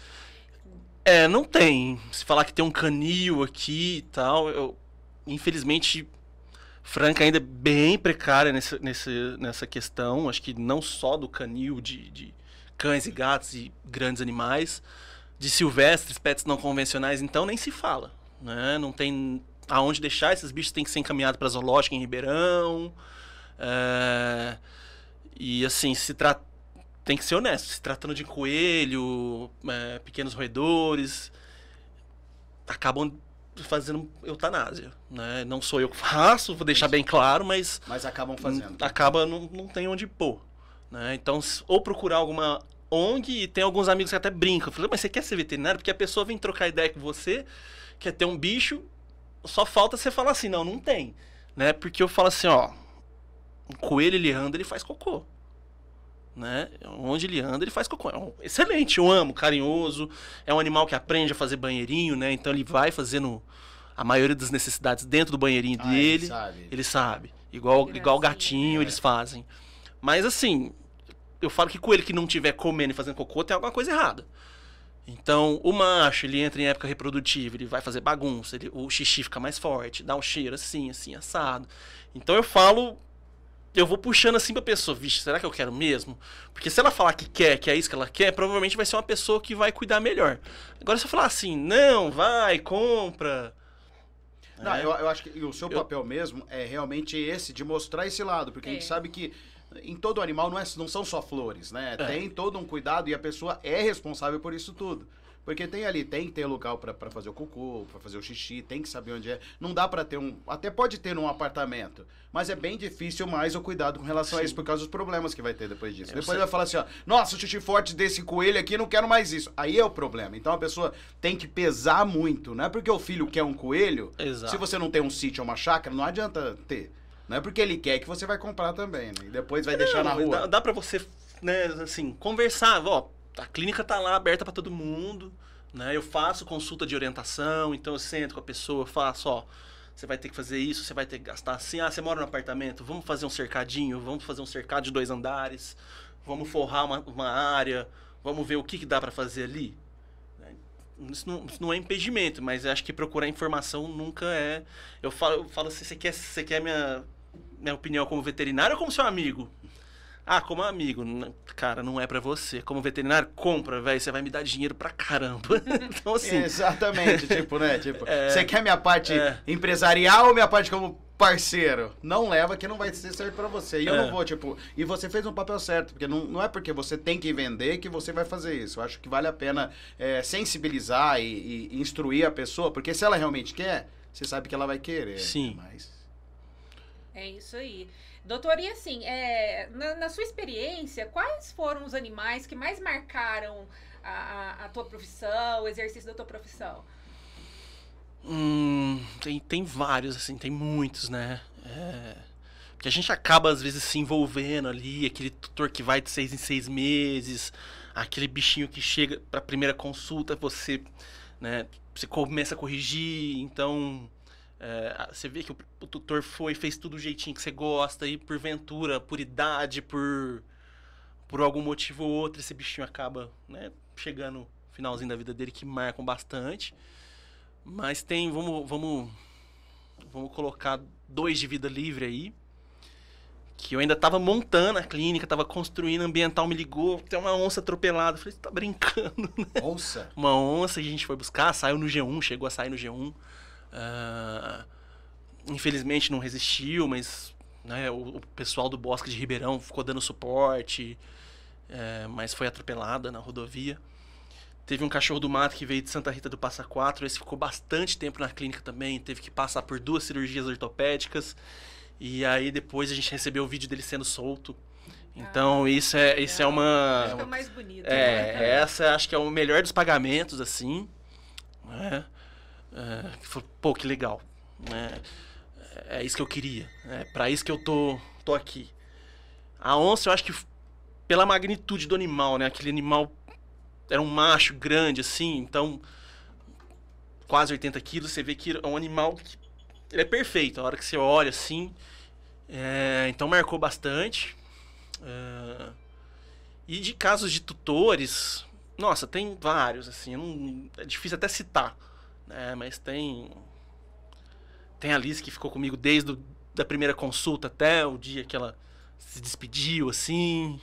Não tem. Se falar que tem um canil aqui e tal, infelizmente, Franca ainda é bem precária nessa questão. Acho que não só do canil de cães e gatos e grandes animais, de silvestres, pets não convencionais, então nem se fala. Né? Não tem aonde deixar, esses bichos têm que ser encaminhados para zoológico em Ribeirão. E assim, tem que ser honesto, se tratando de coelho, pequenos roedores, acabam fazendo eutanásia, né? Não sou eu que faço, vou deixar bem claro, mas acabam fazendo. Não tem onde pôr, né? Então, ou procurar alguma ONG, e tem alguns amigos que até brincam, eu falei, mas você quer ser veterinário? Porque a pessoa vem trocar ideia com você, quer ter um bicho, só falta você falar assim, não tem, né? Porque eu falo assim, ó, um coelho ele anda, ele faz cocô. Né? Onde ele anda, ele faz cocô. Excelente, eu amo, carinhoso. É um animal que aprende a fazer banheirinho, né? Então ele vai fazendo a maioria das necessidades dentro do banheirinho dele. Ele sabe. Igual gatinho, eles fazem. Mas assim, eu falo que coelho que não tiver comendo e fazendo cocô tem alguma coisa errada. Então, o macho, ele entra em época reprodutiva, ele vai fazer bagunça, o xixi fica mais forte, dá um cheiro assim, assado. Então eu vou puxando assim pra pessoa, vixe, será que eu quero mesmo? Porque se ela falar que é isso que ela quer, provavelmente vai ser uma pessoa que vai cuidar melhor. Agora se eu falar assim, não, vai, compra... Não, eu acho que o seu papel mesmo é realmente esse, de mostrar esse lado, porque a gente sabe que em todo animal não são só flores, né? Tem todo um cuidado e a pessoa é responsável por isso tudo. Porque tem que ter local pra fazer o cocô, pra fazer o xixi, tem que saber onde é. Não dá pra ter até pode ter num apartamento, mas é bem difícil mais o cuidado com relação a isso, por causa dos problemas que vai ter depois disso. Depois vai falar assim, ó, nossa, o xixi forte desse coelho aqui, não quero mais isso. Aí é o problema. Então a pessoa tem que pesar muito, não é porque o filho quer um coelho, se você não tem um sítio ou uma chácara, não adianta ter. Não é porque ele quer que você vai comprar também, né? E depois vai deixar na rua. Dá pra você, né, assim, conversar, ó, a clínica tá lá aberta para todo mundo, né? Eu faço consulta de orientação, então eu sento com a pessoa, faço, ó, você vai ter que fazer isso, você vai ter que gastar assim, você mora no apartamento, vamos fazer um cercadinho, vamos fazer um cercado de 2 andares, vamos forrar uma área, vamos ver o que dá para fazer ali. Isso não é impedimento, mas eu acho que procurar informação nunca é... Eu falo assim, você quer minha opinião como veterinário ou como seu amigo? Ah, como amigo, cara, não é pra você. Como veterinário, compra, velho, você vai me dar dinheiro pra caramba. Então, assim... Exatamente, você quer minha parte empresarial ou minha parte como parceiro? Não leva que não vai ser certo pra você. E eu não vou, e você fez um papel certo, porque não é porque você tem que vender que você vai fazer isso. Eu acho que vale a pena sensibilizar e instruir a pessoa, porque se ela realmente quer, você sabe que ela vai querer. Sim. É isso aí. Doutor, e assim, na sua experiência, quais foram os animais que mais marcaram a tua profissão, o exercício da tua profissão? Tem vários, assim, tem muitos, né? Porque a gente acaba, às vezes, se envolvendo ali, aquele tutor que vai de 6 em 6 meses, aquele bichinho que chega pra primeira consulta, você, né? Você começa a corrigir, então você vê que o tutor fez tudo do jeitinho que você gosta, e porventura, por idade, por algum motivo ou outro, esse bichinho acaba, né, chegando no finalzinho da vida dele, que marcam bastante. Mas vamos colocar 2 de vida livre aí, que eu ainda tava montando a clínica, tava construindo, a ambiental me ligou, tem uma onça atropelada. Eu falei, você tá brincando, né? Onça? Uma onça, e a gente foi buscar, saiu no G1, chegou a sair no G1. Infelizmente não resistiu, mas, né, o pessoal do Bosque de Ribeirão ficou dando suporte, mas foi atropelada na rodovia. Teve um cachorro do mato que veio de Santa Rita do Passa Quatro, esse ficou bastante tempo na clínica também, teve que passar por 2 cirurgias ortopédicas, e aí depois a gente recebeu o vídeo dele sendo solto. Então isso é uma... Fica mais bonito. Essa acho que é o melhor dos pagamentos, assim, né? Pô, que legal, né? É isso que eu queria, é para isso que eu tô aqui. A onça, eu acho que pela magnitude do animal, né? Aquele animal era um macho grande, assim, então quase 80 quilos, você vê que é um animal que ele é perfeito, a hora que você olha, assim, então marcou bastante. E de casos de tutores, nossa, tem vários, assim, é difícil até citar, né? Mas tem a Alice que ficou comigo desde da primeira consulta até o dia que ela se despediu, assim.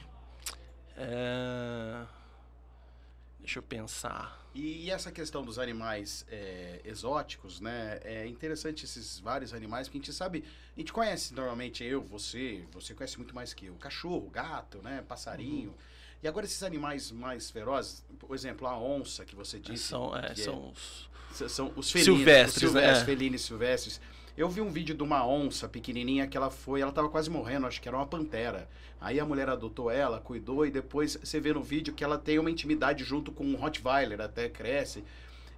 Deixa eu pensar. E essa questão dos animais exóticos, né? É interessante esses vários animais, porque a gente sabe, a gente conhece normalmente, você conhece muito mais que eu, cachorro, gato, né? Passarinho. E agora esses animais mais ferozes, por exemplo, a onça que você disse. São os felinos, silvestres, né? Felinos silvestres. Eu vi um vídeo de uma onça pequenininha que ela tava quase morrendo, acho que era uma pantera. Aí a mulher adotou ela, cuidou, e depois você vê no vídeo que ela tem uma intimidade junto com um Rottweiler, até cresce.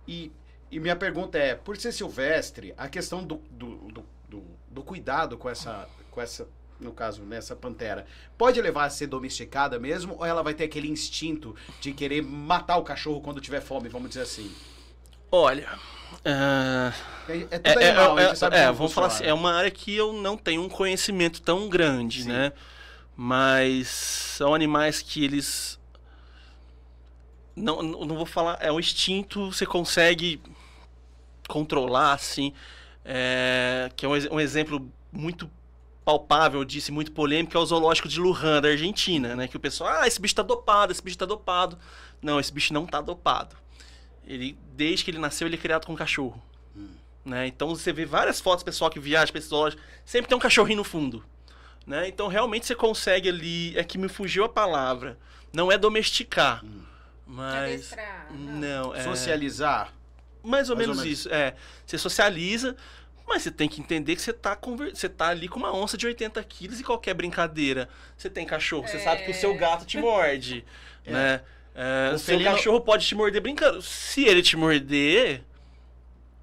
E minha pergunta é, por ser silvestre, a questão do cuidado com essa, no caso, nessa pantera, pode levar a ser domesticada mesmo, ou ela vai ter aquele instinto de querer matar o cachorro quando tiver fome, vamos dizer assim? Olha... tudo animal, a gente sabe como vamos falar assim, é uma área que eu não tenho um conhecimento tão grande, né? Mas são animais que eles... Não vou falar... É um instinto, você consegue controlar, assim. Que é um exemplo muito palpável disso, e muito polêmico, é o zoológico de Lujan, da Argentina, né? Que o pessoal, esse bicho tá dopado, esse bicho tá dopado. Não, esse bicho não tá dopado. Desde que ele nasceu, ele é criado com um cachorro. Né? Então você vê várias fotos, pessoal que viaja para esse zoológico, sempre tem um cachorrinho no fundo. Né? Então realmente você consegue ali, é que me fugiu a palavra, não é domesticar, mas não, socializar, mais ou menos isso. Você socializa, mas você tem que entender que você tá ali com uma onça de 80 quilos, e qualquer brincadeira, você tem cachorro, você sabe que o seu gato te morde, né? O seu cachorro pode te morder brincando. Se ele te morder,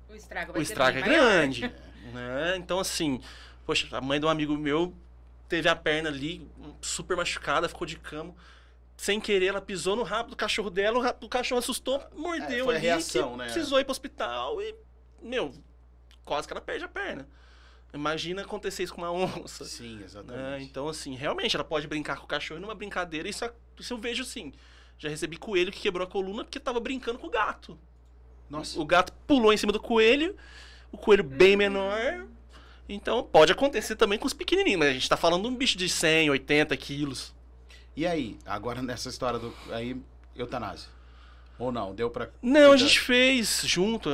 o estrago é grande. Né? Então, assim, poxa, a mãe de um amigo meu teve a perna ali super machucada, ficou de cama. Sem querer, ela pisou no rabo do cachorro dela, o cachorro assustou, mordeu foi ali, a reação, né? Precisou ir pro hospital e, quase que ela perde a perna. Imagina acontecer isso com uma onça. Sim, exatamente. Né? Então, assim, realmente, ela pode brincar com o cachorro numa brincadeira, isso eu vejo, assim. Já recebi coelho que quebrou a coluna porque tava brincando com o gato. Nossa. O gato pulou em cima do coelho, o coelho bem menor. Então pode acontecer também com os pequenininhos, mas a gente tá falando de um bicho de 100, 80 quilos. E aí, agora nessa história eutanásia? Ou não? Deu pra... Não, a gente fez junto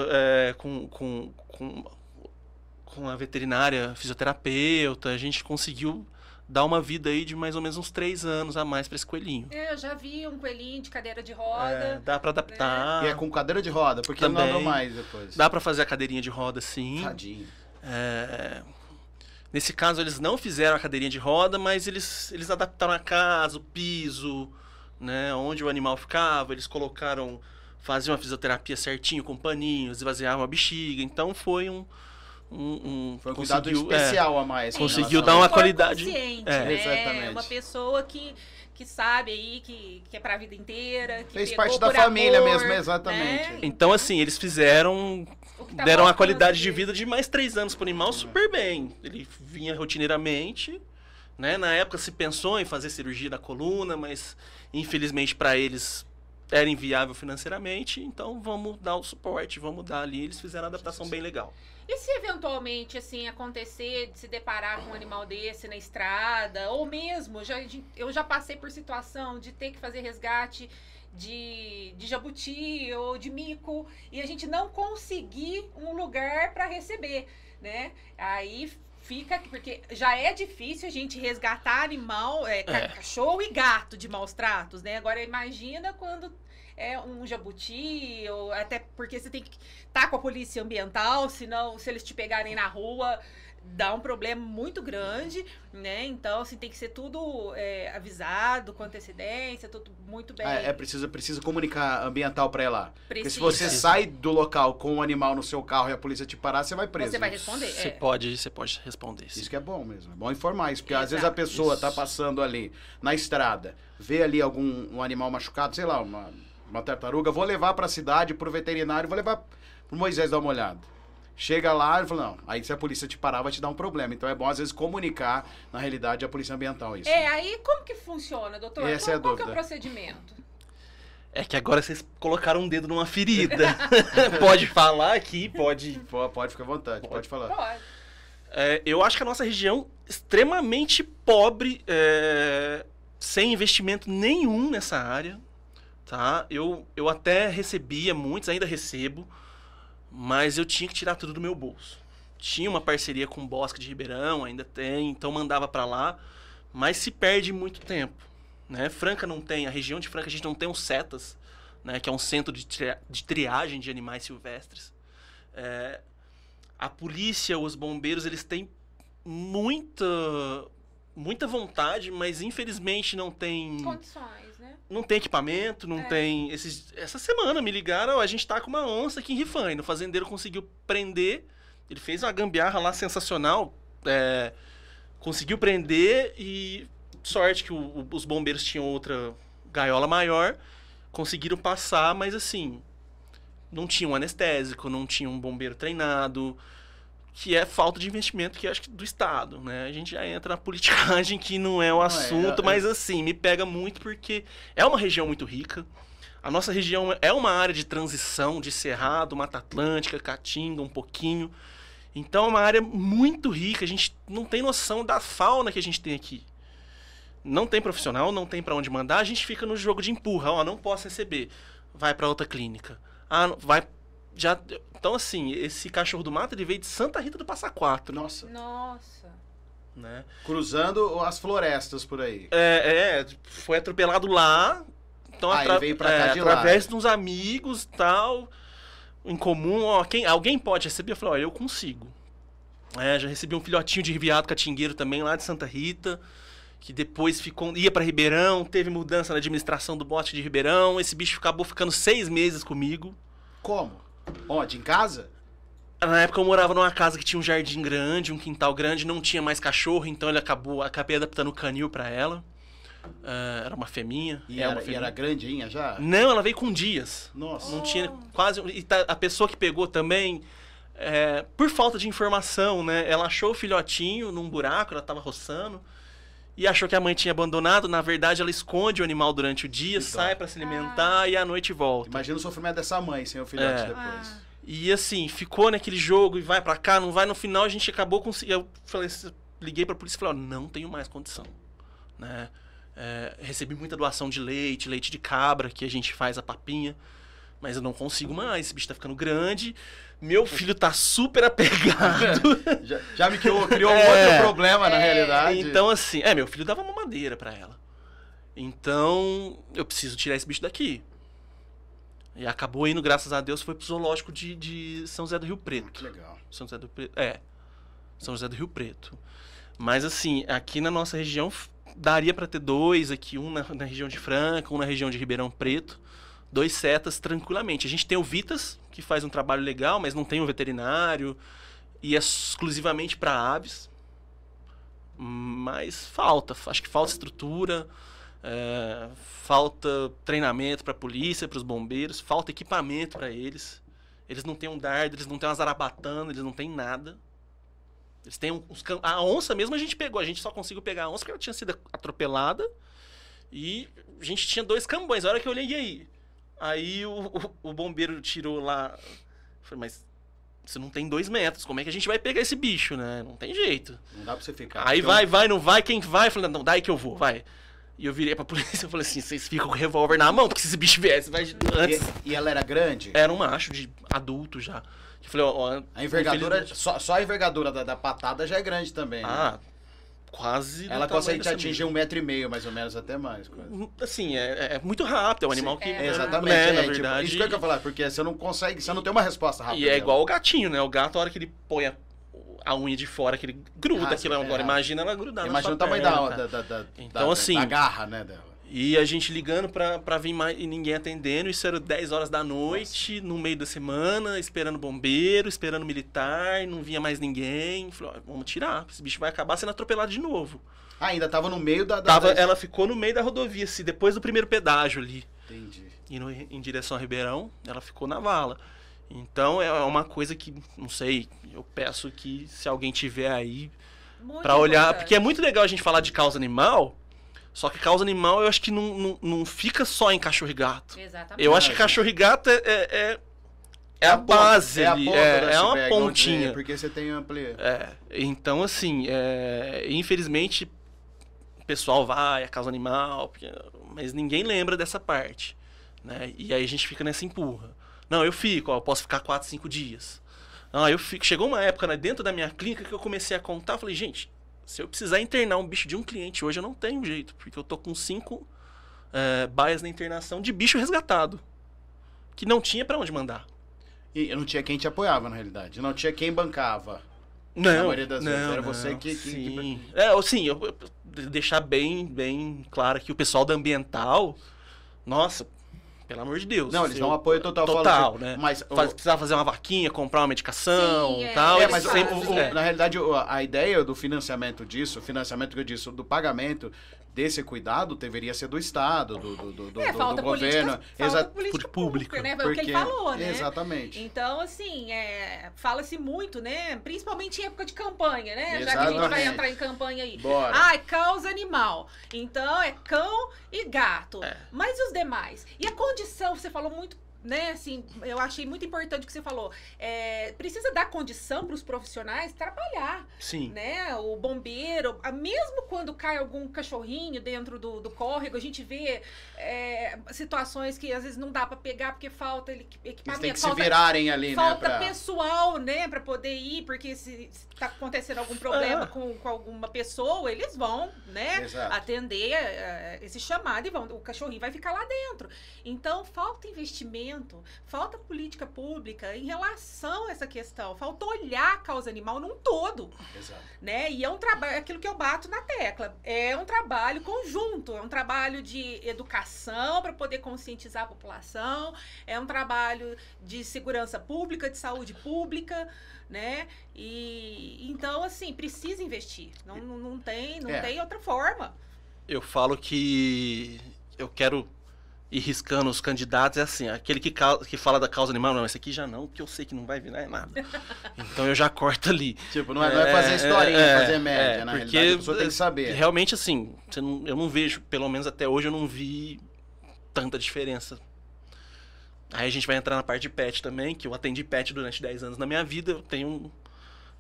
com a veterinária, fisioterapeuta, a gente conseguiu dar uma vida aí de mais ou menos uns 3 anos a mais pra esse coelhinho. Eu já vi um coelhinho de cadeira de roda. Dá pra adaptar. E é com cadeira de roda, porque também não andou mais depois. Dá pra fazer a cadeirinha de roda, sim. Tadinho. Nesse caso, eles não fizeram a cadeirinha de roda, mas eles adaptaram a casa, o piso, né, onde o animal ficava. Eles faziam uma fisioterapia certinho, com paninhos, esvaziavam a bexiga. Então foi foi um cuidado especial a mais. Conseguiu dar uma qualidade. Consciente, né? Exatamente. Uma pessoa que sabe aí que é pra vida inteira, que Fez pegou parte da por família amor, mesmo, exatamente. né? Então, assim, eles fizeram... O que tá Deram uma faltando qualidade de aqui. vida de mais 3 anos pro animal super bem. Ele vinha rotineiramente, né? Na época se pensou em fazer cirurgia da coluna, mas infelizmente para eles era inviável financeiramente. Então vamos dar o suporte, vamos dar ali. Eles fizeram uma adaptação bem legal. E se eventualmente, assim, acontecer de se deparar com um animal desse na estrada, ou mesmo, eu já passei por situação de ter que fazer resgate de jabuti ou de mico, e a gente não conseguir um lugar para receber, né? Aí fica, porque já é difícil a gente resgatar animal, cachorro e gato de maus tratos, né? Agora imagina quando é um jabuti, ou até porque você tem que estar com a polícia ambiental, senão, se eles te pegarem na rua, dá um problema muito grande, né? Então, assim, tem que ser tudo avisado com antecedência, tudo muito bem. Precisa comunicar ambiental pra ir lá. Porque se Precisa. você sai do local com um animal no seu carro e a polícia te parar, você vai preso. Você vai responder. Você pode responder. Sim. Isso que é bom mesmo. É bom informar isso. Porque às vezes Exato. a pessoa Isso. tá passando ali na estrada, vê ali um animal machucado, sei lá, uma tartaruga, vou levar pra cidade, pro veterinário, vou levar pro Moisés dar uma olhada. Chega lá e fala, não, aí se a polícia te parar vai te dar um problema. Então é bom às vezes comunicar, na realidade, a polícia ambiental isso. Aí como que funciona, doutor? Essa é a Qual que é o dúvida. procedimento? É que agora vocês colocaram um dedo numa ferida. Pode falar aqui, pode. Pode ficar à vontade, pode falar. Pode. Eu acho que a nossa região é extremamente pobre, sem investimento nenhum nessa área. Tá? Eu até recebia muitos, ainda recebo, mas eu tinha que tirar tudo do meu bolso. Tinha uma parceria com o Bosque de Ribeirão, ainda tem, então mandava para lá, mas se perde muito tempo. Né? Franca não tem, a região de Franca a gente não tem um CETAS, né? Que é um centro de triagem de animais silvestres. A polícia, os bombeiros, eles têm muita vontade, mas infelizmente não tem... Condições, né? Não tem equipamento, não tem... Essa semana me ligaram, a gente tá com uma onça aqui em Rifaina. O fazendeiro conseguiu prender, ele fez uma gambiarra lá sensacional, conseguiu prender e sorte que os bombeiros tinham outra gaiola maior, conseguiram passar, mas assim, não tinha um anestésico, não tinha um bombeiro treinado, que é falta de investimento, que acho que do Estado, né? A gente já entra na politicagem, que não é o assunto, mas assim, me pega muito porque é uma região muito rica. A nossa região é uma área de transição de Cerrado, Mata Atlântica, Caatinga, um pouquinho. Então é uma área muito rica, a gente não tem noção da fauna que a gente tem aqui. Não tem profissional, não tem pra onde mandar, a gente fica no jogo de empurra, não posso receber, vai pra outra clínica. Então, assim, esse cachorro do mato, ele veio de Santa Rita do Passa Quatro. Nossa. Né? Cruzando as florestas por aí. Foi atropelado lá. Então, ele veio pra cá de lá. através de uns amigos e tal, em comum, alguém pode receber? Eu falei, eu consigo. Já recebi um filhotinho de riviado catingueiro também, lá de Santa Rita, que depois ia pra Ribeirão, teve mudança na administração do Bosque de Ribeirão, esse bicho acabou ficando 6 meses comigo. Como? Onde? Em casa? Na época eu morava numa casa que tinha um jardim grande, um quintal grande, não tinha mais cachorro, então acabei adaptando o canil pra ela. Era uma fêmea. E era grandinha já? Não, ela veio com dias. Nossa. Não tinha quase... a pessoa que pegou também, por falta de informação, né? Ela achou o filhotinho num buraco, ela tava roçando, e achou que a mãe tinha abandonado. Na verdade, ela esconde o animal durante o dia, sai pra se alimentar e à noite volta. Imagina o sofrimento dessa mãe sem o filhote depois. E assim, ficou naquele jogo e vai pra cá, não vai. No final a gente acabou com... Eu liguei pra polícia e falei, não tenho mais condição. Né? Recebi muita doação de leite de cabra, que a gente faz a papinha. Mas eu não consigo mais, esse bicho tá ficando grande. Meu filho tá super apegado. já me criou outro problema, na realidade. Então, assim, meu filho dava mamadeira pra ela. Então, eu preciso tirar esse bicho daqui. E acabou indo, graças a Deus, foi pro zoológico de São José do Rio Preto. Que legal. São José do Preto. São José do Rio Preto. Mas, assim, aqui na nossa região, daria pra ter 2 aqui, um na região de Franca, um na região de Ribeirão Preto. 2 setas tranquilamente. A gente tem o Vitas, que faz um trabalho legal, mas não tem um veterinário. E é exclusivamente para aves. Mas acho que falta estrutura. falta treinamento para a polícia, para os bombeiros, falta equipamento para eles. Eles não têm um dardo, eles não têm uma zarabatana, eles não têm nada. Eles têm a onça mesmo a gente pegou, a gente só conseguiu pegar a onça porque ela tinha sido atropelada e a gente tinha 2 cambões. A hora que eu olhei, e aí? Aí o bombeiro tirou lá, eu falei, mas você não tem 2 metros, como é que a gente vai pegar esse bicho, né? Não tem jeito. Não dá pra você ficar. Aí vai, não vai, quem vai? Eu falei, não, daí que eu vou, vai. E eu virei pra polícia e falei assim, vocês ficam com o revólver na mão, porque se esse bicho viesse, vai antes. E ela era grande? Era um macho de adulto já. Eu falei, ó, a envergadura, só a envergadura da patada já é grande também, né? Quase. Ela consegue te atingir 1,5 m, mais ou menos, até mais. Quase. Assim, é muito rápido, é um animal que... Exatamente, na verdade... Isso que eu ia falar, porque você não consegue, você não tem uma resposta rápida. E é igual o gatinho, né? O gato, a hora que ele põe a unha de fora, que ele gruda aquilo agora. Imagina ela grudar na sua o tamanho então, assim, da garra, né, dela. E a gente ligando pra vir mais e ninguém atendendo. Isso era 10 horas da noite, no meio da semana, esperando bombeiro, esperando militar, não vinha mais ninguém. Falei, vamos tirar, esse bicho vai acabar sendo atropelado de novo. Ainda tava no meio Ela ficou no meio da rodovia, assim, depois do primeiro pedágio ali. Entendi. Indo em direção a Ribeirão, ela ficou na vala. Então é uma coisa que, não sei, eu peço que se alguém tiver aí pra olhar, porque é muito legal a gente falar de causa animal. Só que causa animal eu acho que não fica só em cachorro e gato. Exatamente. Eu acho que cachorro e gato é a base ali. É uma pontinha. Porque você tem amplia. Então, assim, infelizmente, o pessoal vai a causa animal, mas ninguém lembra dessa parte. Né? E aí a gente fica nessa empurra. Não, eu fico, eu posso ficar 4, 5 dias. Não, eu fico. Chegou uma época, né, dentro da minha clínica que eu comecei a contar, eu falei, gente, se eu precisar internar um bicho de um cliente hoje, eu não tenho jeito, porque eu tô com 5 baias na internação de bicho resgatado, que não tinha pra onde mandar. E não tinha quem te apoiava, na realidade. Não tinha quem bancava. Não, na maioria das vezes. Era não, você que... Sim. Sim, eu deixar bem claro que o pessoal da ambiental, nossa, pelo amor de Deus. Não, eles dão apoio total. Total, né? Mas precisava fazer uma vaquinha, comprar uma medicação e tal. Mas na realidade, a ideia do financiamento disso, do pagamento desse cuidado deveria ser do Estado, do governo. Falta política pública, né? Foi o que ele falou, né? Exatamente. Então, assim, fala-se muito, né? Principalmente em época de campanha, né? Exatamente. Já que a gente vai entrar em campanha aí. Bora. Causa animal. Então, é cão e gato. Mas os demais? E a condição, você falou muito, né, assim, eu achei muito importante o que você falou. Precisa dar condição para os profissionais trabalhar. Sim. Né? O bombeiro, mesmo quando cai algum cachorrinho dentro do córrego, a gente vê situações que às vezes não dá para pegar porque falta equipamento. Eles têm que se virarem ali, falta pessoal, né, para poder ir, porque se tá acontecendo algum problema com alguma pessoa, eles vão, né, atender esse chamado e o cachorrinho vai ficar lá dentro. Então, falta investimento, falta política pública em relação a essa questão, falta olhar a causa animal num todo. Exato. Né? E é um trabalho, aquilo que eu bato na tecla, é um trabalho conjunto, é um trabalho de educação para poder conscientizar a população, é um trabalho de segurança pública, de saúde pública, né? E então, assim, precisa investir, não tem outra forma. Eu falo que eu quero ir riscando os candidatos, assim, aquele que fala da causa animal, não, esse aqui já não, porque eu sei que não vai virar nada. Então eu já corto ali. Tipo, não é fazer historinha, fazer média, na porque realidade, a pessoa tem que saber. Realmente, assim, eu não vejo, pelo menos até hoje, eu não vi tanta diferença. Aí a gente vai entrar na parte de pet também, que eu atendi pet durante 10 anos na minha vida, eu tenho...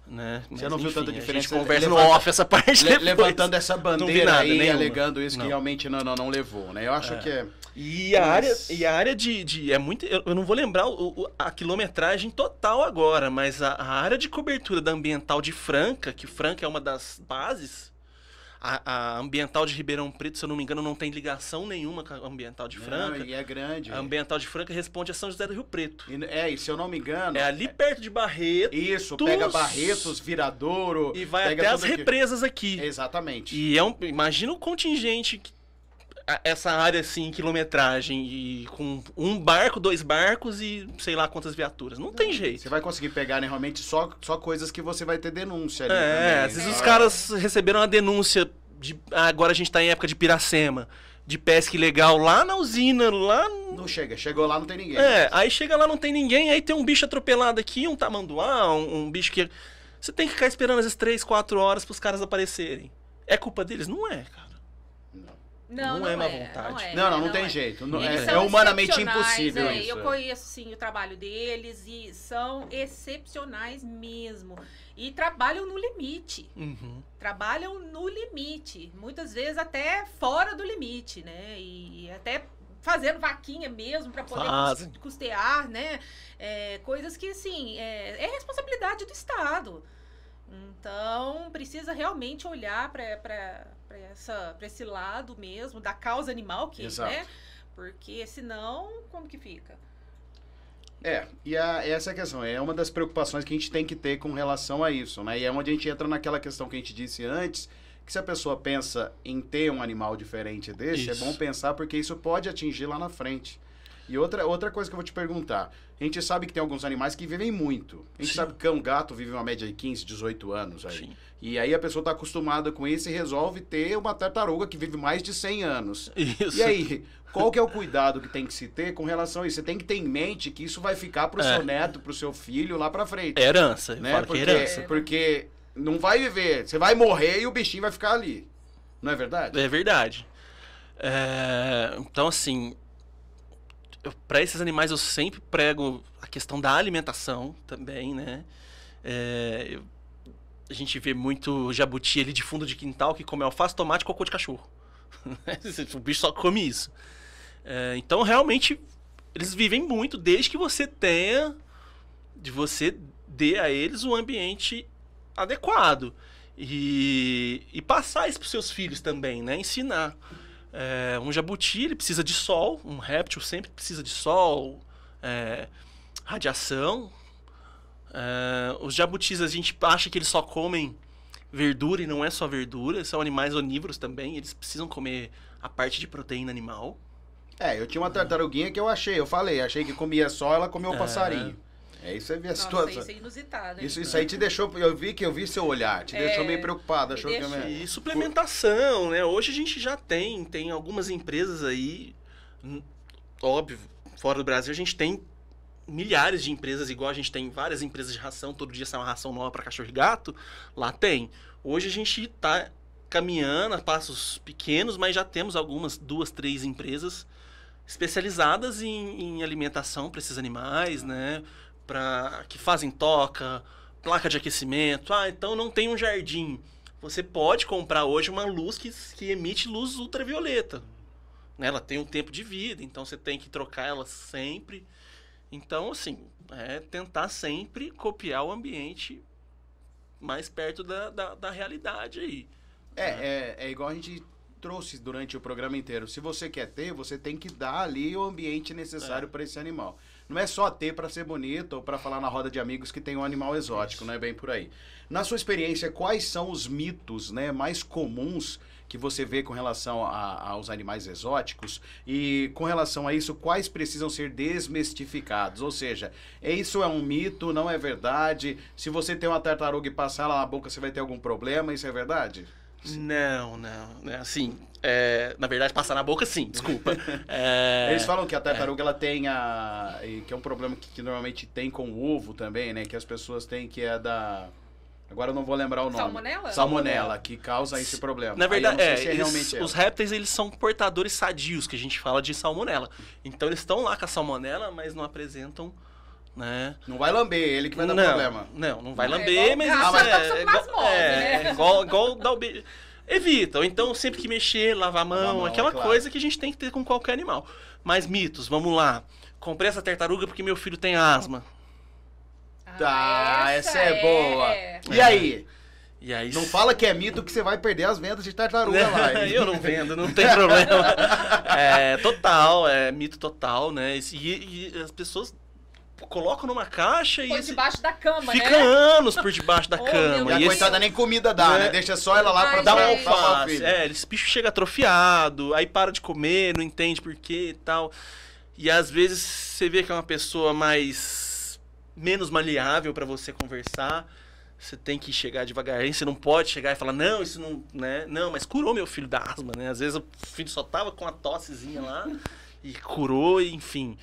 Né? Você não viu tanta diferença? A gente conversa no off essa parte levantando essa bandeira nada, aí, nenhuma. Alegando isso que realmente não levou, né? Eu acho que é... E a área de é muito, eu não vou lembrar a quilometragem total agora, mas a área de cobertura da ambiental de Franca, que Franca é uma das bases, a ambiental de Ribeirão Preto, se eu não me engano, não tem ligação nenhuma com a ambiental de Franca. E é grande. A ambiental de Franca responde a São José do Rio Preto. E se eu não me engano... É ali perto de Barretos. Isso, pega Barretos, Viradouro... E vai até as represas aqui. Exatamente. E imagina o contingente... Essa área, assim, quilometragem, e com um barco, 2 barcos e sei lá quantas viaturas. Não tem jeito. Você vai conseguir pegar, né, realmente só coisas que você vai ter denúncia ali também. Às vezes os caras receberam uma denúncia agora a gente tá em época de Piracema. de pesca ilegal lá na usina, lá... Não chega. Chegou lá, não tem ninguém. Aí chega lá, não tem ninguém, aí tem um bicho atropelado aqui, um tamanduá, um bicho que... Você tem que ficar esperando às vezes 3, 4 horas pros caras aparecerem. É culpa deles? Não é, cara. Não é má vontade. Não tem jeito. É humanamente impossível isso. Eu conheço, sim, o trabalho deles e são excepcionais mesmo. E trabalham no limite. Trabalham no limite. Muitas vezes até fora do limite, né? E até fazendo vaquinha mesmo para poder custear, né? Coisas que, assim, é responsabilidade do Estado. Então, precisa realmente olhar para esse lado mesmo, da causa animal, né? Porque senão, como que fica? E essa é a questão, é uma das preocupações que a gente tem que ter com relação a isso, né? E é onde a gente entra naquela questão que a gente disse antes, que se a pessoa pensa em ter um animal diferente desse, é bom pensar porque isso pode atingir lá na frente. E outra coisa que eu vou te perguntar, a gente sabe que tem alguns animais que vivem muito. A gente sabe que cão, gato vive uma média de 15, 18 anos aí. Sim. E aí a pessoa está acostumada com isso e resolve ter uma tartaruga que vive mais de 100 anos. Isso. E aí, qual que é o cuidado que tem que se ter com relação a isso? Você tem que ter em mente que isso vai ficar pro seu neto, pro seu filho lá pra frente. É herança, né? Porque é herança. Porque não vai viver, você vai morrer e o bichinho vai ficar ali. Não é verdade? É verdade. Então, assim... Para esses animais eu sempre prego a questão da alimentação também, né? A gente vê muito jabuti ali de fundo de quintal que come alface, tomate e cocô de cachorro. O bicho só come isso. Então, realmente, eles vivem muito desde que você dê a eles um ambiente adequado. E passar isso para os seus filhos também, né? Ensinar. Um jabuti, ele precisa de sol, um réptil sempre precisa de sol, radiação. Os jabutis, a gente acha que eles só comem verdura e não é só verdura, são animais onívoros também, eles precisam comer a parte de proteína animal. Eu tinha uma tartaruguinha que achei que comia só, ela comeu o passarinho. Isso é a situação. Isso é inusitado. Isso aí te deixou, eu vi seu olhar, te deixou meio preocupado. E suplementação, né? Hoje a gente já tem algumas empresas aí, óbvio, fora do Brasil a gente tem milhares de empresas, igual a gente tem várias empresas de ração, todo dia sai uma ração nova para cachorro e gato, lá tem. Hoje a gente está caminhando a passos pequenos, mas já temos algumas, 2, 3 empresas especializadas em alimentação para esses animais, né? Que fazem toca, placa de aquecimento. Então não tem um jardim. Você pode comprar hoje uma luz que emite luz ultravioleta. Ela tem um tempo de vida, então você tem que trocar ela sempre. Então, assim, tentar sempre copiar o ambiente mais perto da realidade aí. É igual a gente trouxe durante o programa inteiro. Se você quer ter, você tem que dar ali o ambiente necessário para esse animal. Não é só ter para ser bonito ou para falar na roda de amigos que tem um animal exótico, não é bem por aí. Na sua experiência, quais são os mitos, né, mais comuns que você vê com relação aos animais exóticos? E com relação a isso, quais precisam ser desmistificados? Ou seja, isso é um mito, não é verdade? Se você tem uma tartaruga e passar ela na boca, você vai ter algum problema? Isso é verdade? Não. Assim, na verdade, passar na boca, sim, desculpa. Eles falam que a tartaruga ela tem que é um problema que normalmente tem com o ovo também, né? Que as pessoas têm, que é da... Agora eu não vou lembrar o nome. Salmonela, que causa esse problema. Na verdade, os répteis, eles são portadores sadios, que a gente fala de salmonela. Então eles estão lá com a salmonela, mas não apresentam... Né? Não vai lamber, ele que vai dar problema. Não vai lamber, mas igual dar o beijo. Evita, ou então sempre que mexer, lavar a mão, aquela coisa que a gente tem que ter com qualquer animal. Mas mitos, vamos lá. Comprei essa tartaruga porque meu filho tem asma. Essa é boa. E aí? Não fala que é mito que você vai perder as vendas de tartaruga lá. Eu não vendo, não tem problema. Total, mito total, né? E as pessoas colocam numa caixa e... Põe debaixo da cama, fica anos por debaixo da cama. E a coitada nem comida dá, né? Deixa só ela lá pra dar um alface. Esse bicho chega atrofiado, aí para de comer, não entende por quê e tal. E às vezes você vê que é uma pessoa menos maleável pra você conversar. Você tem que chegar devagarinho, você não pode chegar e falar, não, isso não, né? Não, mas curou meu filho da asma, né? Às vezes o filho só tava com uma tossezinha lá e curou, enfim.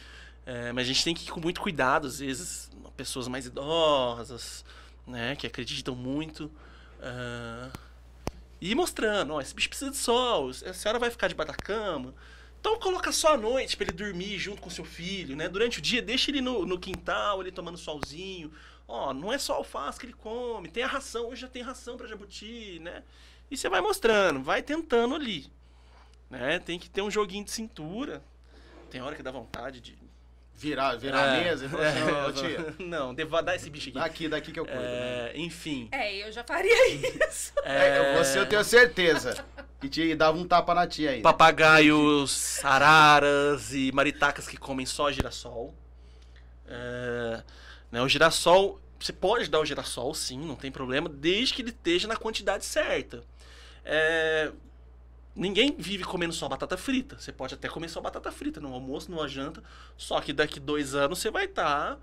Mas a gente tem que ir com muito cuidado, às vezes, pessoas mais idosas, né? Que acreditam muito. E ir mostrando, ó, esse bicho precisa de sol, a senhora vai ficar debaixo da cama. Então coloca só à noite para ele dormir junto com seu filho, né? Durante o dia, deixa ele no quintal, ele tomando solzinho. Ó, não é só alface que ele come, tem a ração, hoje já tem ração para jabuti, né? E você vai mostrando, vai tentando ali, né? Tem que ter um joguinho de cintura. Tem hora que dá vontade de virar a mesa e falar assim, ô, tia. Não, devo dar esse bicho aqui. Daqui que eu cuido. Né? Enfim. Eu já faria isso. Você eu tenho certeza. E te dava um tapa na tia aí. Papagaios, araras e maritacas que comem só girassol. Né, o girassol, você pode dar o girassol, sim, não tem problema, desde que ele esteja na quantidade certa. Ninguém vive comendo só batata frita. Você pode até comer só batata frita no almoço, numa janta, só que daqui 2 anos você vai estar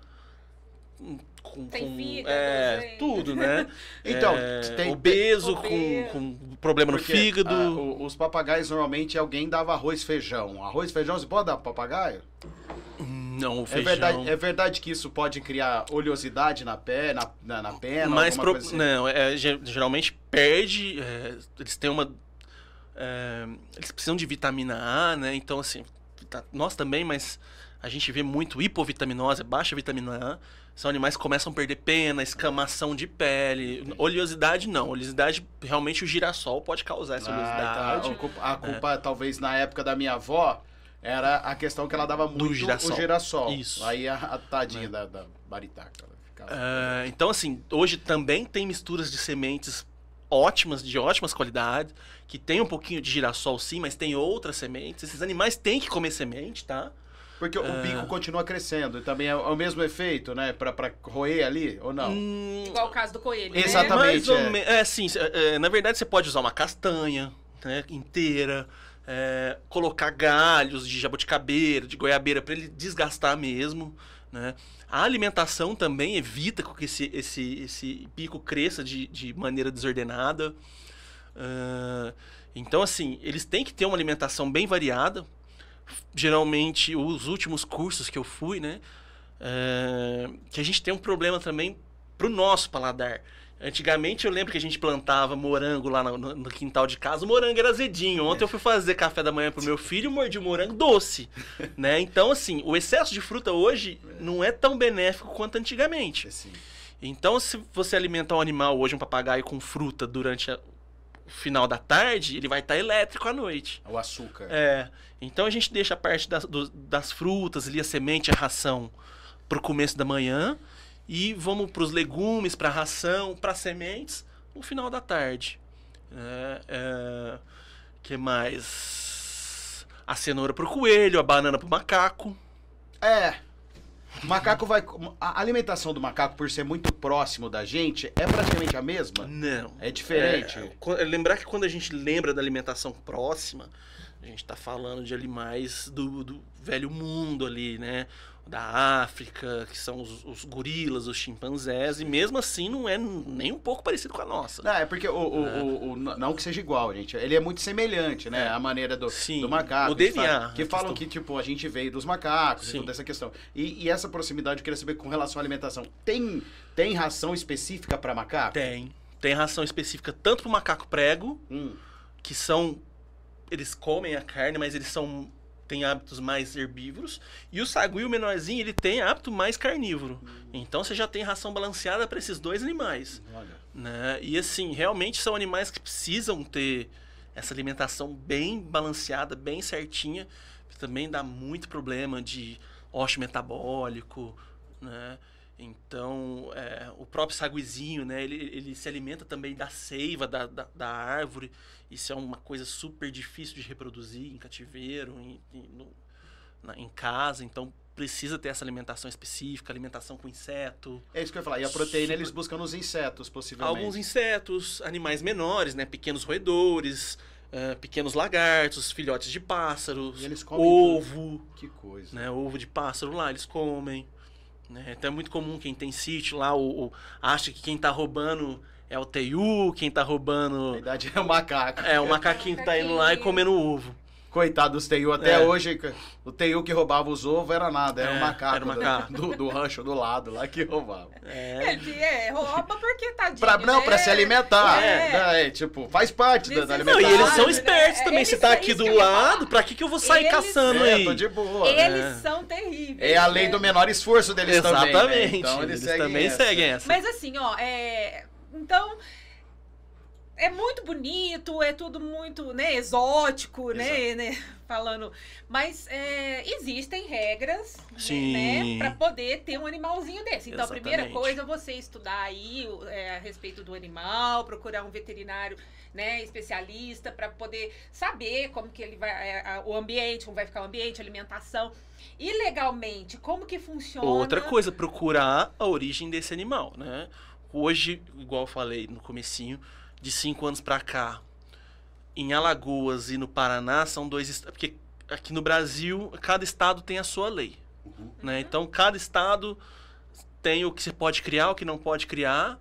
com fígado, tudo, né? Então, obeso, com problema no fígado. Os papagaios, normalmente, alguém dava arroz e feijão. Arroz e feijão, você pode dar pro papagaio? Não, o feijão... É verdade que isso pode criar oleosidade na pena, mas alguma coisa assim? Não, geralmente perde, eles têm uma... eles precisam de vitamina A, né? Então, assim, nós também, mas a gente vê muito hipovitaminose, baixa vitamina A. São animais que começam a perder pena, escamação de pele. Oleosidade, não. Oleosidade, realmente, o girassol pode causar essa oleosidade. Então, a culpa, talvez, na época da minha avó, era a questão que ela dava muito o girassol. Isso. Aí a tadinha da maritaca. Então, assim, hoje também tem misturas de sementes ótimas, de ótimas qualidades, que tem um pouquinho de girassol, sim, mas tem outras sementes. Esses animais têm que comer semente, tá? Porque o bico continua crescendo e também é o mesmo efeito, né? Pra roer ali, ou não? Igual o caso do coelho, Exatamente. Né? Sim. Na verdade, você pode usar uma castanha, né, inteira, colocar galhos de jabuticabeira, de goiabeira, para ele desgastar mesmo, né? A alimentação também evita que esse bico cresça de maneira desordenada. Então, assim, eles têm que ter uma alimentação bem variada. Geralmente, os últimos cursos que eu fui, né? Que a gente tem um problema também pro nosso paladar. Antigamente, eu lembro que a gente plantava morango lá no quintal de casa. O morango era azedinho. Ontem eu fui fazer café da manhã pro meu filho e mordi o morango doce, né? Então, assim, o excesso de fruta hoje não é tão benéfico quanto antigamente. Sim. Então, se você alimentar um animal hoje, um papagaio com fruta durante o final da tarde, ele vai estar elétrico à noite. O açúcar. Então a gente deixa a parte das frutas, ali, a semente, a ração, pro começo da manhã. E vamos para os legumes, para a ração, para sementes, no final da tarde. Que mais? A cenoura pro coelho, a banana pro macaco. O macaco vai... A alimentação do macaco, por ser muito próximo da gente, é praticamente a mesma? Não. É diferente? Lembrar que quando a gente lembra da alimentação próxima, a gente tá falando de animais do velho mundo ali, né? Da África, que são os gorilas, os chimpanzés, e mesmo assim não é nem um pouco parecido com a nossa. Não, é porque não que seja igual, gente. Ele é muito semelhante, né? A maneira do macaco. O DNA. Que falam que, tipo, a gente veio dos macacos e toda essa questão. E essa proximidade, eu queria saber com relação à alimentação. Tem ração específica para macaco? Tem ração específica tanto pro macaco prego, que são... Eles comem a carne, mas eles têm hábitos mais herbívoros. E o saguio menorzinho, ele tem hábito mais carnívoro. Então você já tem ração balanceada para esses dois animais. Olha. Né? E assim, realmente são animais que precisam ter essa alimentação bem balanceada, bem certinha. Também dá muito problema de ósseo metabólico, né? Então, o próprio saguizinho, né? Ele se alimenta também da seiva da árvore. Isso é uma coisa super difícil de reproduzir em cativeiro, em casa. Então, precisa ter essa alimentação específica, alimentação com inseto. É isso que eu ia falar. E a proteína eles buscam nos insetos, possivelmente. Alguns insetos, animais menores, né? Pequenos roedores, pequenos lagartos, filhotes de pássaros, e eles comem ovo. tudo. Que coisa. Né? Ovo de pássaro lá, eles comem. né? Então é muito comum quem tem sítio lá, acha que quem tá roubando é o TU, quem tá roubando... Na verdade é o macaco. É, o macaquinho que tá indo lá e comendo ovo. Coitado dos TU, até hoje, o TU que roubava os ovos era nada, era o macaco, era o macaco. Do rancho do lado lá que roubava. Ele rouba porque tadinho, Pra se alimentar. É. Tipo, faz parte da Não, alimentação. e eles são espertos também. Eles Você tá são aqui isso do que eu ia lado, falar. pra que eu vou sair Eles- caçando aí? Tô de boa. Eles são terríveis. É a lei do menor esforço deles também. Né? Exatamente. Então eles também essa. seguem essa. Mas assim, ó, então é muito bonito, é tudo muito, né, exótico, né, falando. Mas existem regras, Sim. né, para poder ter um animalzinho desse. Então, a primeira Exatamente. coisa é você estudar aí a respeito do animal, procurar um veterinário, né, especialista para poder saber como que ele vai, o ambiente, como vai ficar o ambiente, a alimentação. E legalmente, como que funciona? Outra coisa, procurar a origem desse animal, né? Hoje, igual eu falei no comecinho, de 5 anos pra cá, em Alagoas e no Paraná são 2 estados, porque aqui no Brasil, cada estado tem a sua lei, né? Então, cada estado tem o que você pode criar, o que não pode criar,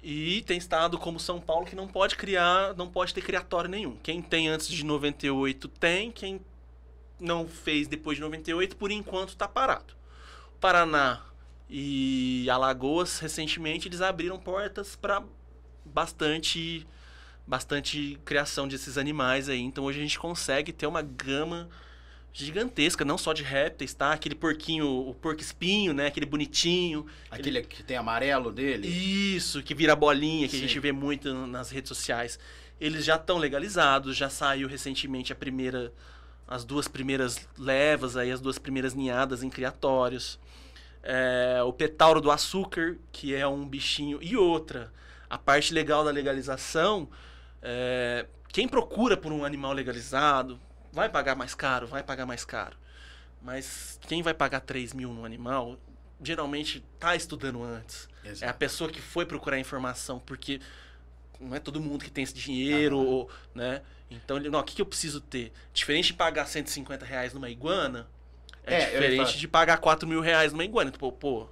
e tem estado como São Paulo que não pode criar, não pode ter criatório nenhum. Quem tem antes de 98 tem, quem não fez depois de 98, por enquanto está parado. Paraná e Alagoas, recentemente, eles abriram portas para bastante criação desses animais aí. Então hoje a gente consegue ter uma gama gigantesca, não só de répteis, tá? Aquele porquinho, o porco-espinho, né? Aquele bonitinho. Aquele que tem amarelo dele. Isso, que vira bolinha, que Sim. a gente vê muito nas redes sociais. Eles já estão legalizados, já saiu recentemente as 2 primeiras levas, aí, as 2 primeiras ninhadas em criatórios. O petauro do açúcar, que é um bichinho. E outra, a parte legal da legalização, quem procura por um animal legalizado vai pagar mais caro, Mas quem vai pagar 3 mil no animal, geralmente tá estudando antes. Exato. É a pessoa que foi procurar informação, porque não é todo mundo que tem esse dinheiro, né? Então, o que eu preciso ter? Diferente de pagar R$150 numa iguana, diferente de pagar R$4.000 numa iguana. Tipo, pô...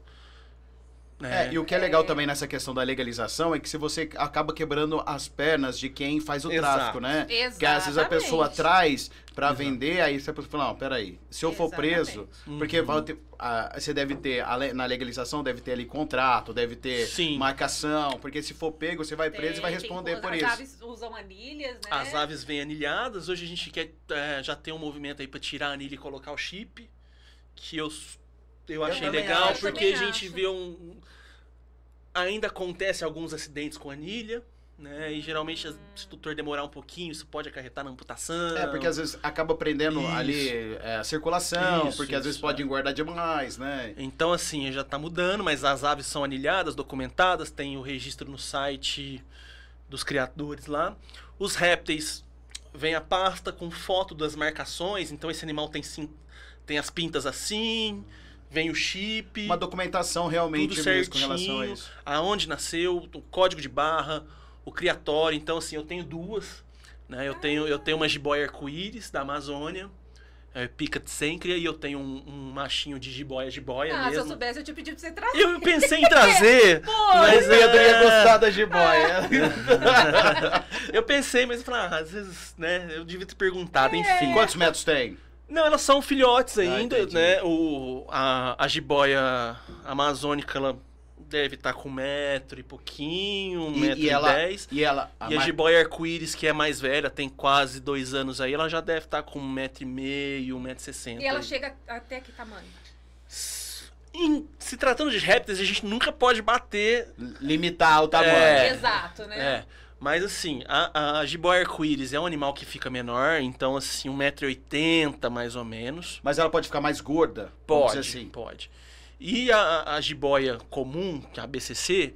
E o que é legal também nessa questão da legalização é que se você acaba quebrando as pernas de quem faz o Exato. tráfico, né? Exatamente. Porque às vezes a pessoa traz pra vender, aí você fala, não, peraí, se eu for preso, porque você deve ter, na legalização deve ter ali contrato, deve ter Sim. marcação, porque se for pego, você vai preso e vai responder por as isso. As aves usam anilhas, né? As aves vêm anilhadas, hoje a gente quer já tem um movimento aí pra tirar a anilha e colocar o chip, que eu achei também legal, acho. porque a Eu também gente acho. vê ainda acontece alguns acidentes com anilha, né? E geralmente, se o tutor demorar um pouquinho, isso pode acarretar na amputação. Porque às vezes acaba prendendo Isso. ali a circulação, Isso, porque às vezes isso, pode engordar demais, né? Então, assim, já tá mudando, mas as aves são anilhadas, documentadas, tem o registro no site dos criadores lá. Os répteis, vem a pasta com foto das marcações, então esse animal tem as pintas assim, vem o chip, Uma documentação realmente tudo mesmo com certinho, relação a isso. aonde nasceu, o código de barra, o criatório. Então, assim, eu tenho 2, né? Eu tenho uma jiboia arco-íris da Amazônia, pica de sêncria, e eu tenho um machinho de jiboia Se eu mesmo. soubesse, eu te pedi pra você trazer. Eu pensei em trazer, mas O Pedro ia gostar da jiboia. eu pensei, mas eu falei, às vezes, né, eu devia ter perguntado, enfim. Quantos metros tem? Não, elas são filhotes ainda, entendi. né? A jiboia amazônica, ela deve estar com 1 metro e pouquinho, 1,10 m. E ela... E a jiboia arco-íris, que é mais velha, tem quase 2 anos aí, ela já deve estar com 1,5 m, 1,60 m. E ela chega até que tamanho? Se tratando de répteis, a gente nunca pode bater. Limitar o tamanho. Exato, né? Mas assim, a jiboia arco-íris é um animal que fica menor, então assim, 1,80 m mais ou menos. Mas ela pode ficar mais gorda? Vamos dizer assim. Pode. E a jiboia comum, que é a BCC,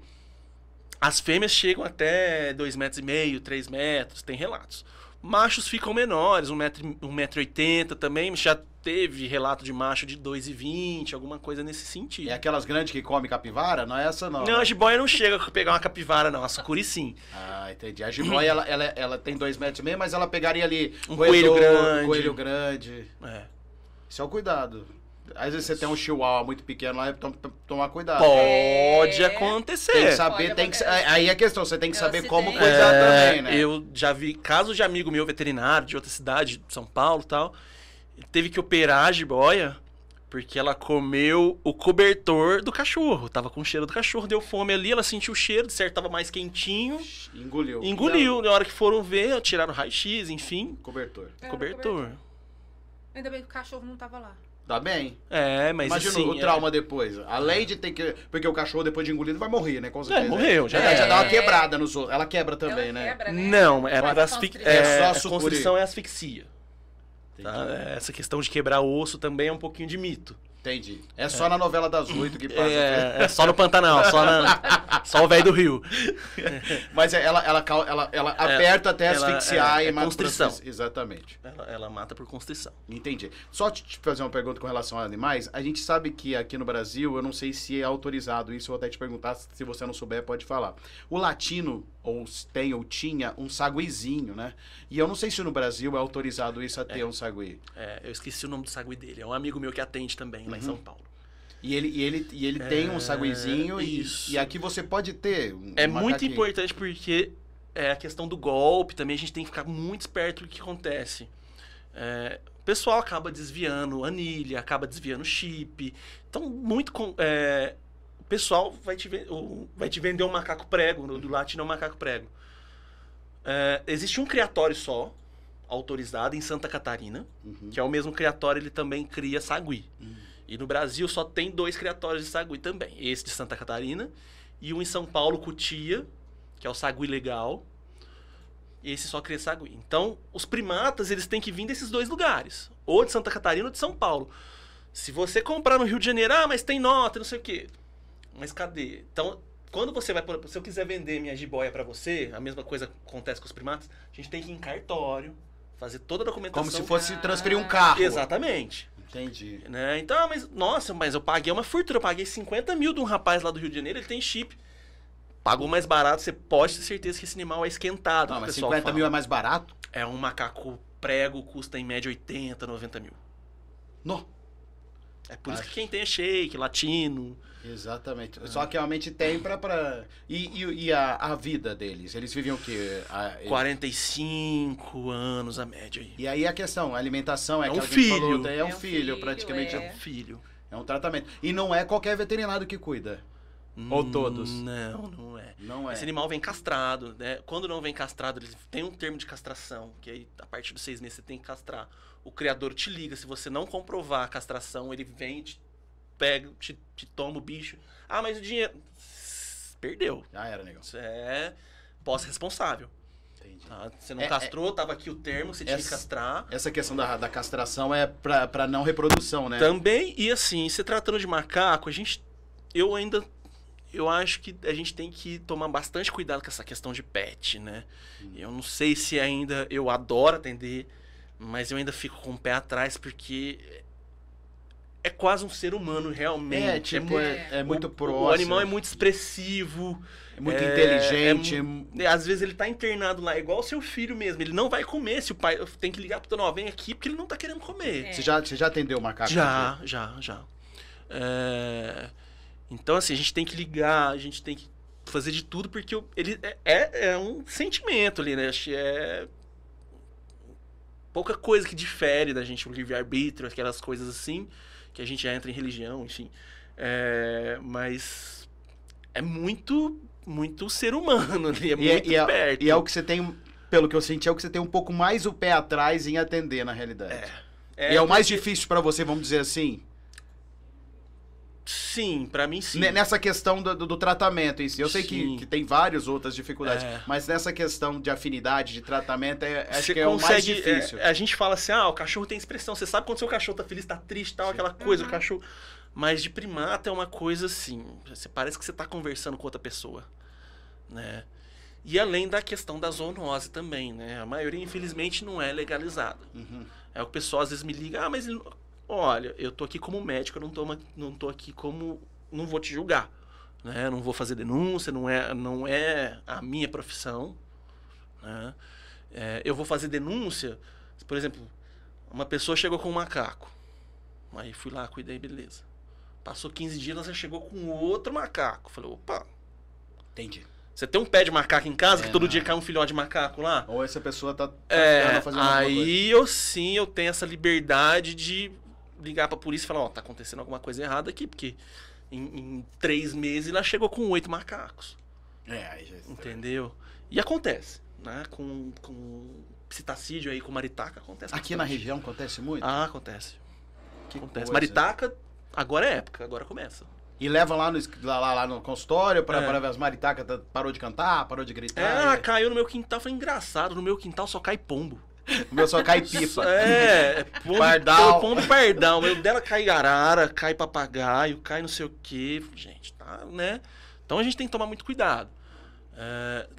as fêmeas chegam até 2,5 m, 3 metros, tem relatos. Machos ficam menores, 1,80 m também, mas já teve relato de macho de 2,20 m, alguma coisa nesse sentido. É aquelas grandes que comem capivara? Não é essa, não. Não, a jiboia não chega a pegar uma capivara, não. A sucuri sim. Ah, entendi. A jiboia, ela tem 2,5 metros, mas ela pegaria ali Um coelho grande. Um coelho grande. É. Isso é o cuidado. Às vezes você tem um chihuahua muito pequeno lá, tomar cuidado. Pode Tem acontecer. que saber, Pode tem que, acontecer. aí a questão, você tem que É saber acidente. como cuidar também, né? Eu já vi casos de amigo meu veterinário de outra cidade, de São Paulo e tal. Ele teve que operar a jiboia porque ela comeu o cobertor do cachorro. Tava com o cheiro do cachorro, deu fome ali, ela sentiu o cheiro, de certo tava mais quentinho. Engoliu. Engoliu. Na hora que foram ver, tiraram o raio-x, enfim. Cobertor. Era Cobertor. Ainda bem que o cachorro não tava lá. Tá bem. Mas Imagina assim, o trauma depois. Além de ter que... Porque o cachorro, depois de engolido, vai morrer, né? Com certeza. morreu, já já é. dá uma quebrada nos outros. Ela quebra também, Ela né? quebra, né? Não, é Pode para constrição. É só a sucuri. constrição é asfixia. Entendi. Tá? Essa questão de quebrar osso também é um pouquinho de mito. Entendi. É só na novela das 8 que passa. É só no Pantanal, só o velho do Rio. Mas ela aperta até ela asfixiar e mata por constrição. Exatamente. Ela mata por constrição. Entendi. Só te fazer uma pergunta com relação a animais. A gente sabe que aqui no Brasil, eu não sei se é autorizado isso, eu vou até te perguntar, se você não souber, pode falar. O latino, ou tinha, um saguizinho, né? E eu não sei se no Brasil é autorizado isso a ter um sagui. Eu esqueci o nome do sagui dele. É um amigo meu que atende também, lá em São Paulo. E ele tem um saguizinho isso. e aqui você pode ter um É muito macaquinho. importante porque a questão do golpe também a gente tem que ficar muito esperto do que acontece. O pessoal acaba desviando anilha, acaba desviando chip. Então, o pessoal vai te vender um macaco prego, do latino é um macaco prego. Existe um criatório só, autorizado em Santa Catarina, que é o mesmo criatório, ele também cria sagui. E no Brasil só tem 2 criatórios de sagui também. Esse de Santa Catarina e um em São Paulo, Cotia, que é o sagui legal. Esse só cria sagui. Então, os primatas, eles têm que vir desses 2 lugares. Ou de Santa Catarina ou de São Paulo. Se você comprar no Rio de Janeiro, mas tem nota, não sei o quê. Mas cadê? Então, quando você vai... Se eu quiser vender minha jiboia pra você, a mesma coisa acontece com os primatas, a gente tem que ir em cartório, fazer toda a documentação. Como se fosse transferir um carro. Exatamente. Entendi. Né? Então, mas eu paguei uma fortuna, eu paguei 50 mil de um rapaz lá do Rio de Janeiro, ele tem chip. Pagou mais barato, você pode ter certeza que esse animal é esquentado. Não, que o mas pessoal 50 fala. mil é mais barato? É um macaco prego, custa em média 80, 90 mil. Não. É por isso que quem tem é shake, latino. Exatamente. Só que realmente tem pra... E a vida deles? Eles vivem o quê? 45 anos a média aí. E aí a questão, a alimentação é um que alguém filho. falou, é um É um filho, filho, praticamente. É um filho. É um tratamento. E não é qualquer veterinário que cuida. Ou todos? Não é. Não é. Esse animal vem castrado, né? Quando não vem castrado, ele tem um termo de castração, que aí a partir dos 6 meses você tem que castrar. O criador te liga, se você não comprovar a castração, ele vem, te pega, te toma o bicho. Ah, mas o dinheiro... Perdeu. Já era, negão. Isso é posse responsável. Entendi. Tá? Você não castrou, tava aqui o termo, você tinha que castrar. Essa questão da castração é pra não reprodução, né? Também, e assim, se tratando de macaco, eu acho que a gente tem que tomar bastante cuidado com essa questão de pet, né? Eu não sei se ainda... Eu adoro atender, mas eu ainda fico com o pé atrás, porque é quase um ser humano, realmente. É muito próximo. O animal é muito expressivo. É muito inteligente. Às vezes ele tá internado lá, igual o seu filho mesmo. Ele não vai comer se o pai tem que ligar pro dono, vem aqui, porque ele não tá querendo comer. Você já atendeu o macaco? Já. Então, assim, a gente tem que ligar, a gente tem que fazer de tudo, porque ele é um sentimento ali, né? Acho que é pouca coisa que difere da gente, o livre-arbítrio, aquelas coisas assim, que a gente já entra em religião, enfim. Mas é muito ser humano ali, muito perto. E é o que você tem, pelo que eu senti, é o que você tem um pouco mais o pé atrás em atender, na realidade. E é o mais difícil pra você, vamos dizer assim? Sim, pra mim sim. Nessa questão do tratamento em si. Eu sei Sim. que tem várias outras dificuldades, mas nessa questão de afinidade, de tratamento, acho que é o mais difícil. A gente fala assim, o cachorro tem expressão. Você sabe quando seu cachorro tá feliz, tá triste, tal, aquela coisa, o cachorro... Mas de primata é uma coisa assim, parece que você tá conversando com outra pessoa, né? E além da questão da zoonose também, né? A maioria, infelizmente, não é legalizada. É o pessoal às vezes me liga, mas... Olha, eu tô aqui como médico, eu não tô aqui como... Não vou te julgar, né? Não vou fazer denúncia, não é a minha profissão, né? Eu vou fazer denúncia, por exemplo, uma pessoa chegou com um macaco, Aí fui lá, cuidei, beleza. Passou 15 dias, ela já chegou com outro macaco. Falei, opa. Entendi. Você tem um pé de macaco em casa, que todo não. dia cai um filhote de macaco lá? Ou essa pessoa tá fazendo aí eu tenho essa liberdade de ligar pra polícia e falar, ó, tá acontecendo alguma coisa errada aqui, porque em 3 meses ela chegou com 8 macacos. Aí já... Entendeu? E acontece, né? Com psitacídio aí, com maritaca, acontece. Aqui na região acontece muito? Ah, acontece. Que Acontece. coisa. Maritaca, agora é época, agora começa. E levam lá no consultório pra ver as maritacas, parou de cantar, parou de gritar. Ela caiu no meu quintal, foi engraçado, no meu quintal só cai pombo. O meu só cai pipa. Pombo, Pardal. pombo e pardal. O meu dela cai arara, cai papagaio, cai não sei o quê. Gente, tá, né? Então a gente tem que tomar muito cuidado.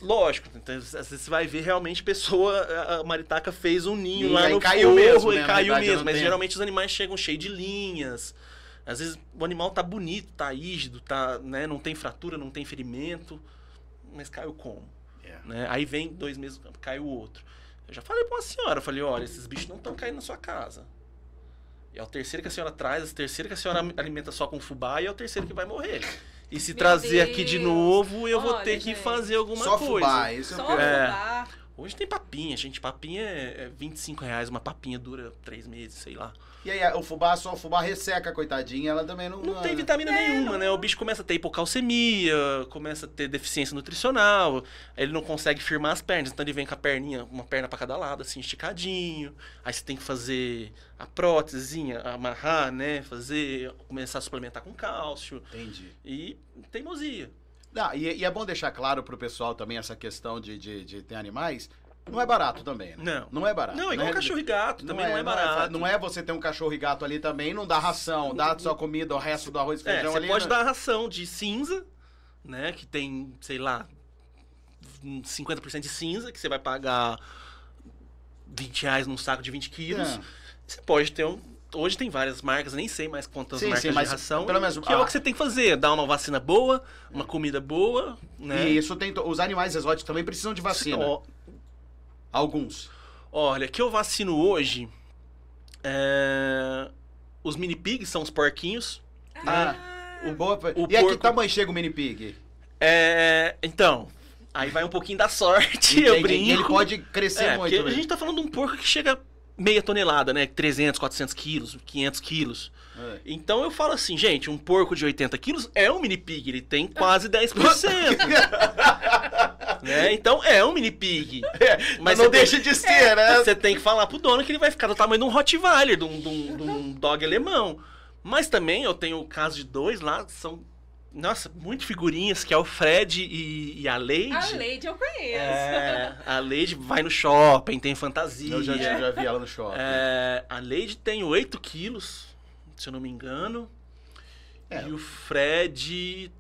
Lógico, então, às vezes você vai ver realmente a maritaca fez um ninho lá no caiu forro mesmo, né? e caiu mesmo. Mas tem... geralmente os animais chegam cheios de linhas. Às vezes o animal tá bonito, tá rígido, tá, né? Não tem fratura, não tem ferimento. Mas caiu como? Né? Aí vem 2 meses, caiu outro. Eu já falei pra uma senhora, falei, olha, esses bichos não estão caindo na sua casa. E é o terceiro que a senhora traz, o terceiro que a senhora alimenta só com fubá e é o terceiro que vai morrer. E se trazer aqui de novo, eu vou ter que fazer alguma coisa. Fubá, isso só fubá. Hoje tem papinha, gente. Papinha é R$25, uma papinha dura 3 meses, sei lá. E aí, o fubá resseca, coitadinha, ela também não... Não tem vitamina nenhuma, né? O bicho começa a ter hipocalcemia, começa a ter deficiência nutricional, ele não consegue firmar as pernas, então ele vem com a perninha, uma perna pra cada lado, assim, esticadinho. Aí você tem que fazer a prótesezinha, amarrar, né? Começar a suplementar com cálcio. Entendi. E teimosia. E é bom deixar claro pro pessoal também essa questão de ter animais. Não é barato também, né? Não é barato. Não, igual cachorro e gato, também não é barato. Não é você ter um cachorro e gato ali também, não dá ração, dá só comida, o resto do arroz e feijão você ali. Você pode dar ração de cinza, né? Que tem, sei lá, 50% de cinza, que você vai pagar R$20 num saco de 20 quilos. Você pode ter Hoje tem várias marcas, nem sei mais quantas marcas de ração. Pelo menos, que é o que você tem que fazer, dar uma vacina boa, uma comida boa, né? E isso tem... Os animais exóticos também precisam de vacina. Alguns. Olha, que eu vacino hoje, os mini pigs são os porquinhos. E a que tamanho chega o mini pig? Então, aí vai um pouquinho da sorte, eu brinco. E ele pode crescer muito. A gente tá falando de um porco que chega meia tonelada, né? 300, 400 quilos, 500 quilos. Então eu falo assim, gente, um porco de 80 quilos é um mini pig, ele tem quase 10%. Né? Então é um mini pig. Mas não deixa de ser, né? Você tem que falar pro dono que ele vai ficar do tamanho de um Rottweiler, de um dog alemão. Mas também eu tenho o caso de 2 lá, são, nossa, muito figurinhas, que é o Fred e a Lady. A Lady eu conheço. A Lady vai no shopping, tem fantasia. Eu já vi ela no shopping. A Lady tem 8 quilos, se eu não me engano. E o Fred...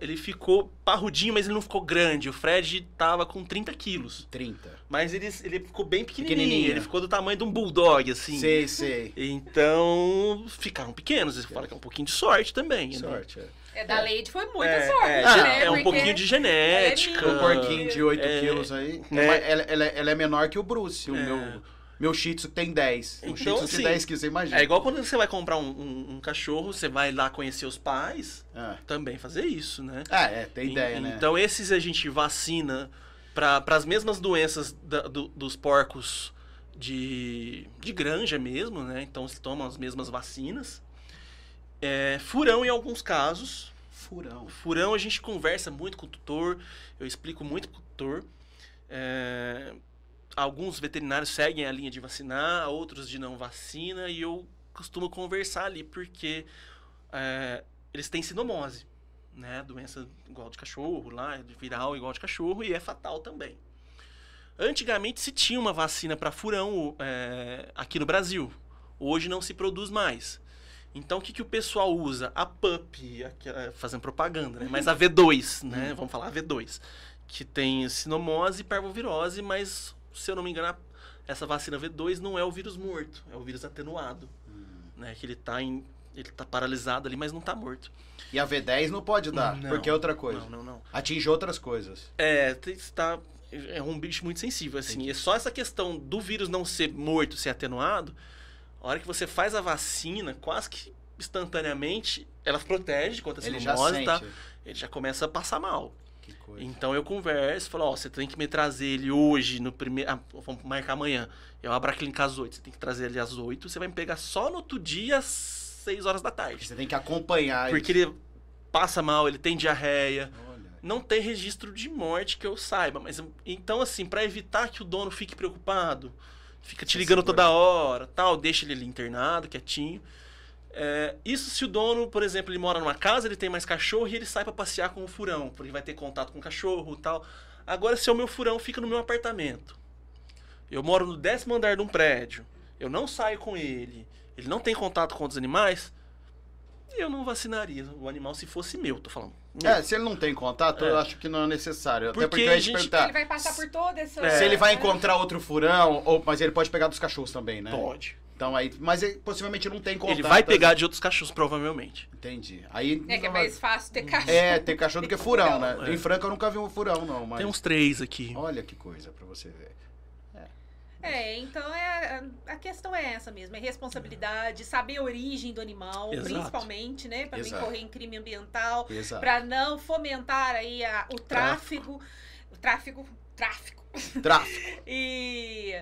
ele ficou parrudinho, mas ele não ficou grande. O Fred tava com 30 quilos. 30. Mas ele ficou bem pequenininho. Ele ficou do tamanho de um bulldog, assim. Sei. Então, ficaram pequenos. Você fala que é um pouquinho de sorte também. Sorte, né? Da Lady foi muita sorte, né? É um pouquinho de genética. Um porquinho de 8 quilos aí. Ela é menor que o Bruce. O meu Shih Tzu tem 10. Então, o Shih Tzu tem 10 quilos, você imagina. É igual quando você vai comprar um cachorro, você vai lá conhecer os pais, também fazer isso, né? Tem ideia, né? Então esses a gente vacina para as mesmas doenças dos porcos de granja mesmo, né? Então eles tomam as mesmas vacinas. Furão em alguns casos. Furão a gente conversa muito com o tutor, eu explico muito com o tutor. Alguns veterinários seguem a linha de vacinar, outros de não vacina, e eu costumo conversar ali porque eles têm sinomose, né? Doença igual de cachorro, lá, viral igual de cachorro, e é fatal também. Antigamente se tinha uma vacina para furão aqui no Brasil, hoje não se produz mais. Então o que o pessoal usa? A PUP, fazendo propaganda, né? Mas a V2, né? Vamos falar a V2, que tem sinomose e parvovirose, mas... Se eu não me engano, essa vacina V2 não é o vírus morto, é o vírus atenuado. Né? Que ele tá paralisado ali, mas não tá morto. E a V10 não pode dar, porque é outra coisa. Não. Atinge outras coisas. É um bicho muito sensível, assim. É só essa questão do vírus não ser morto, ser atenuado. A hora que você faz a vacina, quase que instantaneamente, ela protege contra a Ele já sinomose, tá? sente. Ele já começa a passar mal. Que coisa. Então eu converso, falo, ó, você tem que me trazer ele hoje, no primeiro... vamos marcar amanhã. Eu abro a clínica às 8, você tem que trazer ele às 8, você vai me pegar só no outro dia às 6 horas da tarde. Você tem que acompanhar Porque isso. ele passa mal, ele tem diarreia. Olha. Não tem registro de morte que eu saiba, mas então assim, para evitar que o dono fique preocupado, fica te ligando toda hora, tal, deixa ele ali internado, quietinho. Isso se o dono, por exemplo, ele mora numa casa, ele tem mais cachorro e ele sai para passear com o furão, porque vai ter contato com o cachorro, tal. Agora, se o meu furão fica no meu apartamento, eu moro no 10º andar de um prédio, eu não saio com ele não tem contato com outros animais, eu não vacinaria o animal se fosse meu, tô falando. Meu. Se ele não tem contato, eu acho que não é necessário. Até Porque porque eu ia te a gente- perguntar. Ele vai passar por toda essa... Se ele vai encontrar outro furão, mas ele pode pegar dos cachorros também, né? Pode. Então aí, mas ele possivelmente não tem contato. Ele vai pegar de outros cachorros, provavelmente. Entendi. Aí É que é mais fácil ter cachorro. ter cachorro do que furão, né? É. Em Franca eu nunca vi um furão, não. Mas... Tem uns 3 aqui. Olha que coisa pra você ver. Então a questão é essa mesmo, é responsabilidade, saber a origem do animal, Exato. principalmente, né, para não Exato. incorrer em crime ambiental, Exato. para não fomentar aí o tráfico. Tráfico. Tráfico. E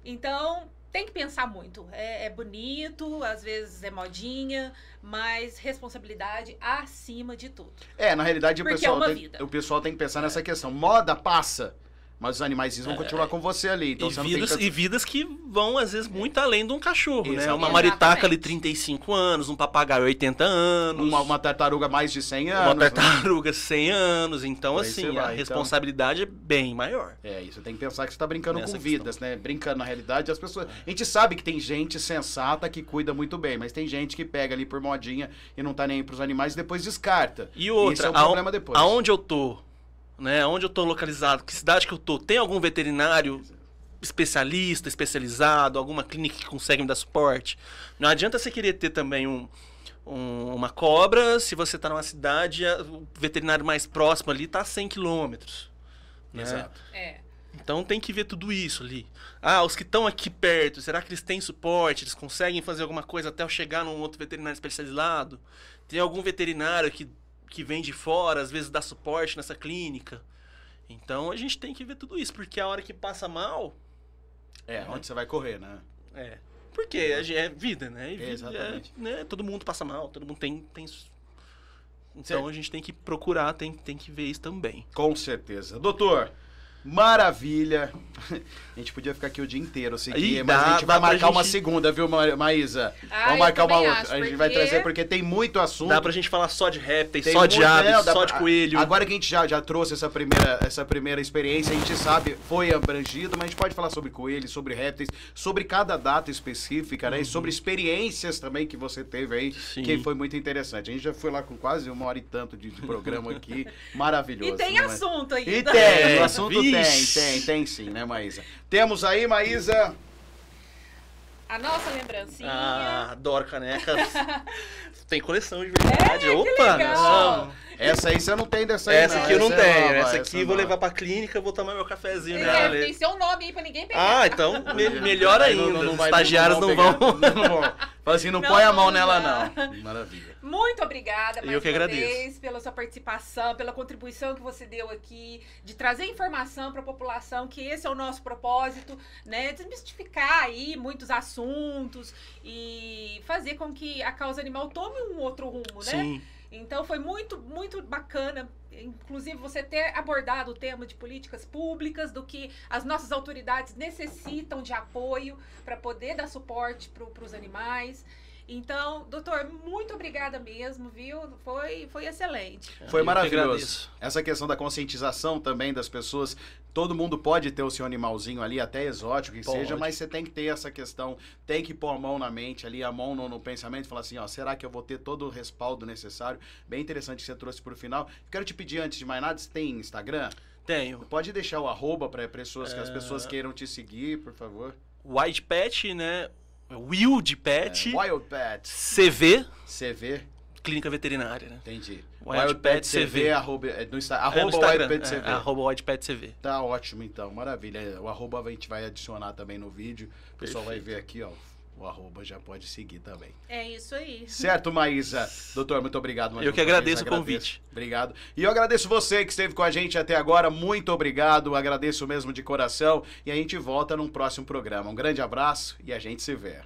então tem que pensar muito. É bonito, às vezes é modinha, mas responsabilidade acima de tudo. Na realidade Porque é uma vida. o pessoal tem que pensar nessa questão. Moda passa, mas os animais vão continuar com você ali. Então E você não vidas, tem que... e vidas que vão, às vezes, muito além de um cachorro, né? Exatamente. Uma maritaca ali, 35 anos, um papagaio, 80 anos. Uma tartaruga mais de 100 anos. Uma tartaruga, 100 anos. Então, Por aí você assim, vai, a então. responsabilidade é bem maior. Isso tem que pensar que você tá brincando Nessa com questão. vidas, né? Brincando, na realidade, as pessoas... A gente sabe que tem gente sensata que cuida muito bem, mas tem gente que pega ali por modinha e não tá nem aí pros animais e depois descarta. E outra, Isso é um problema depois. aonde eu tô, né? Aonde eu tô localizado, que cidade que eu tô, tem algum veterinário especializado, alguma clínica que consegue me dar suporte? Não adianta você querer ter também uma cobra se você tá numa cidade, o veterinário mais próximo ali tá a 100 quilômetros. Né? Exato. Então tem que ver tudo isso ali. Os que estão aqui perto, será que eles têm suporte? Eles conseguem fazer alguma coisa até eu chegar num outro veterinário especializado? Tem algum veterinário que vem de fora, às vezes dá suporte nessa clínica? Então a gente tem que ver tudo isso, porque a hora que passa mal... Onde você vai correr, né? Porque é vida, né? E vida, Exatamente. né? Todo mundo passa mal, todo mundo tem... Então a gente tem que procurar, tem que ver isso também. Com certeza. Doutor, maravilha. A gente podia ficar aqui o dia inteiro, seguir, mas a gente vai marcar uma segunda, viu, Maísa? Vamos marcar uma outra. A gente vai trazer, porque tem muito assunto. Dá pra gente falar só de répteis, Tem só de muito, aves, dá só pra- de coelho. Agora que a gente já trouxe essa primeira experiência, a gente sabe, foi abrangido, mas a gente pode falar sobre coelhos, sobre répteis, sobre cada data específica, né? E sobre experiências também que você teve aí, Sim. que foi muito interessante. A gente já foi lá com quase 1 hora e tanto de programa aqui, maravilhoso. E tem né? assunto E ainda. tem, o assunto Vixe. tem sim, né, Maísa? Temos aí, Maísa... A nossa lembrancinha. Adoro canecas. Tem coleção de verdade. Opa! legal. não. Essa aí você não tem dessa aí, Essa aqui eu não é tenho. nova, Essa aqui eu vou nova. levar pra clínica, vou tomar meu cafezinho nela. Tem seu nome aí pra ninguém pegar. Então melhor Aí ainda. Os vai- estagiários não pegar. vão. Não vão. Fala assim, não Não põe a mão vão nela, usar. não. Maravilha. Muito obrigada mais Eu que uma agradeço. vez pela sua participação, pela contribuição que você deu aqui, de trazer informação para a população, que esse é o nosso propósito, né? Desmistificar aí muitos assuntos e fazer com que a causa animal tome um outro rumo, né? Sim. Então foi muito, muito bacana, inclusive, você ter abordado o tema de políticas públicas, do que as nossas autoridades necessitam de apoio para poder dar suporte para os animais. Então, doutor, muito obrigada mesmo, viu? Foi excelente. Foi Eu que maravilhoso. agradeço. Essa questão da conscientização também das pessoas. Todo mundo pode ter o seu animalzinho ali, até exótico que Pode. seja, mas você tem que ter essa questão, tem que pôr a mão na mente ali, a mão no pensamento, e falar assim, ó, será que eu vou ter todo o respaldo necessário? Bem interessante que você trouxe por final. Quero te pedir, antes de mais nada, você tem Instagram? Tenho. Pode deixar o arroba para pessoas, que as pessoas queiram te seguir, por favor. White Pet, né? Wild Pet. Wild Pet CV, CV, clínica veterinária, né? entendi. Wild Pet CV. arroba, no No arroba Instagram, Wild Pet CV. arroba White Pet CV. Tá ótimo, então. Maravilha. O arroba a gente vai adicionar também no vídeo. O pessoal vai ver aqui, ó. o arroba já pode seguir também. É isso aí. Certo, Maísa? Doutor, muito obrigado. Eu que agradeço o convite. Obrigado. E eu agradeço você que esteve com a gente até agora. Muito obrigado. Agradeço mesmo de coração. E a gente volta num próximo programa. Um grande abraço e a gente se vê.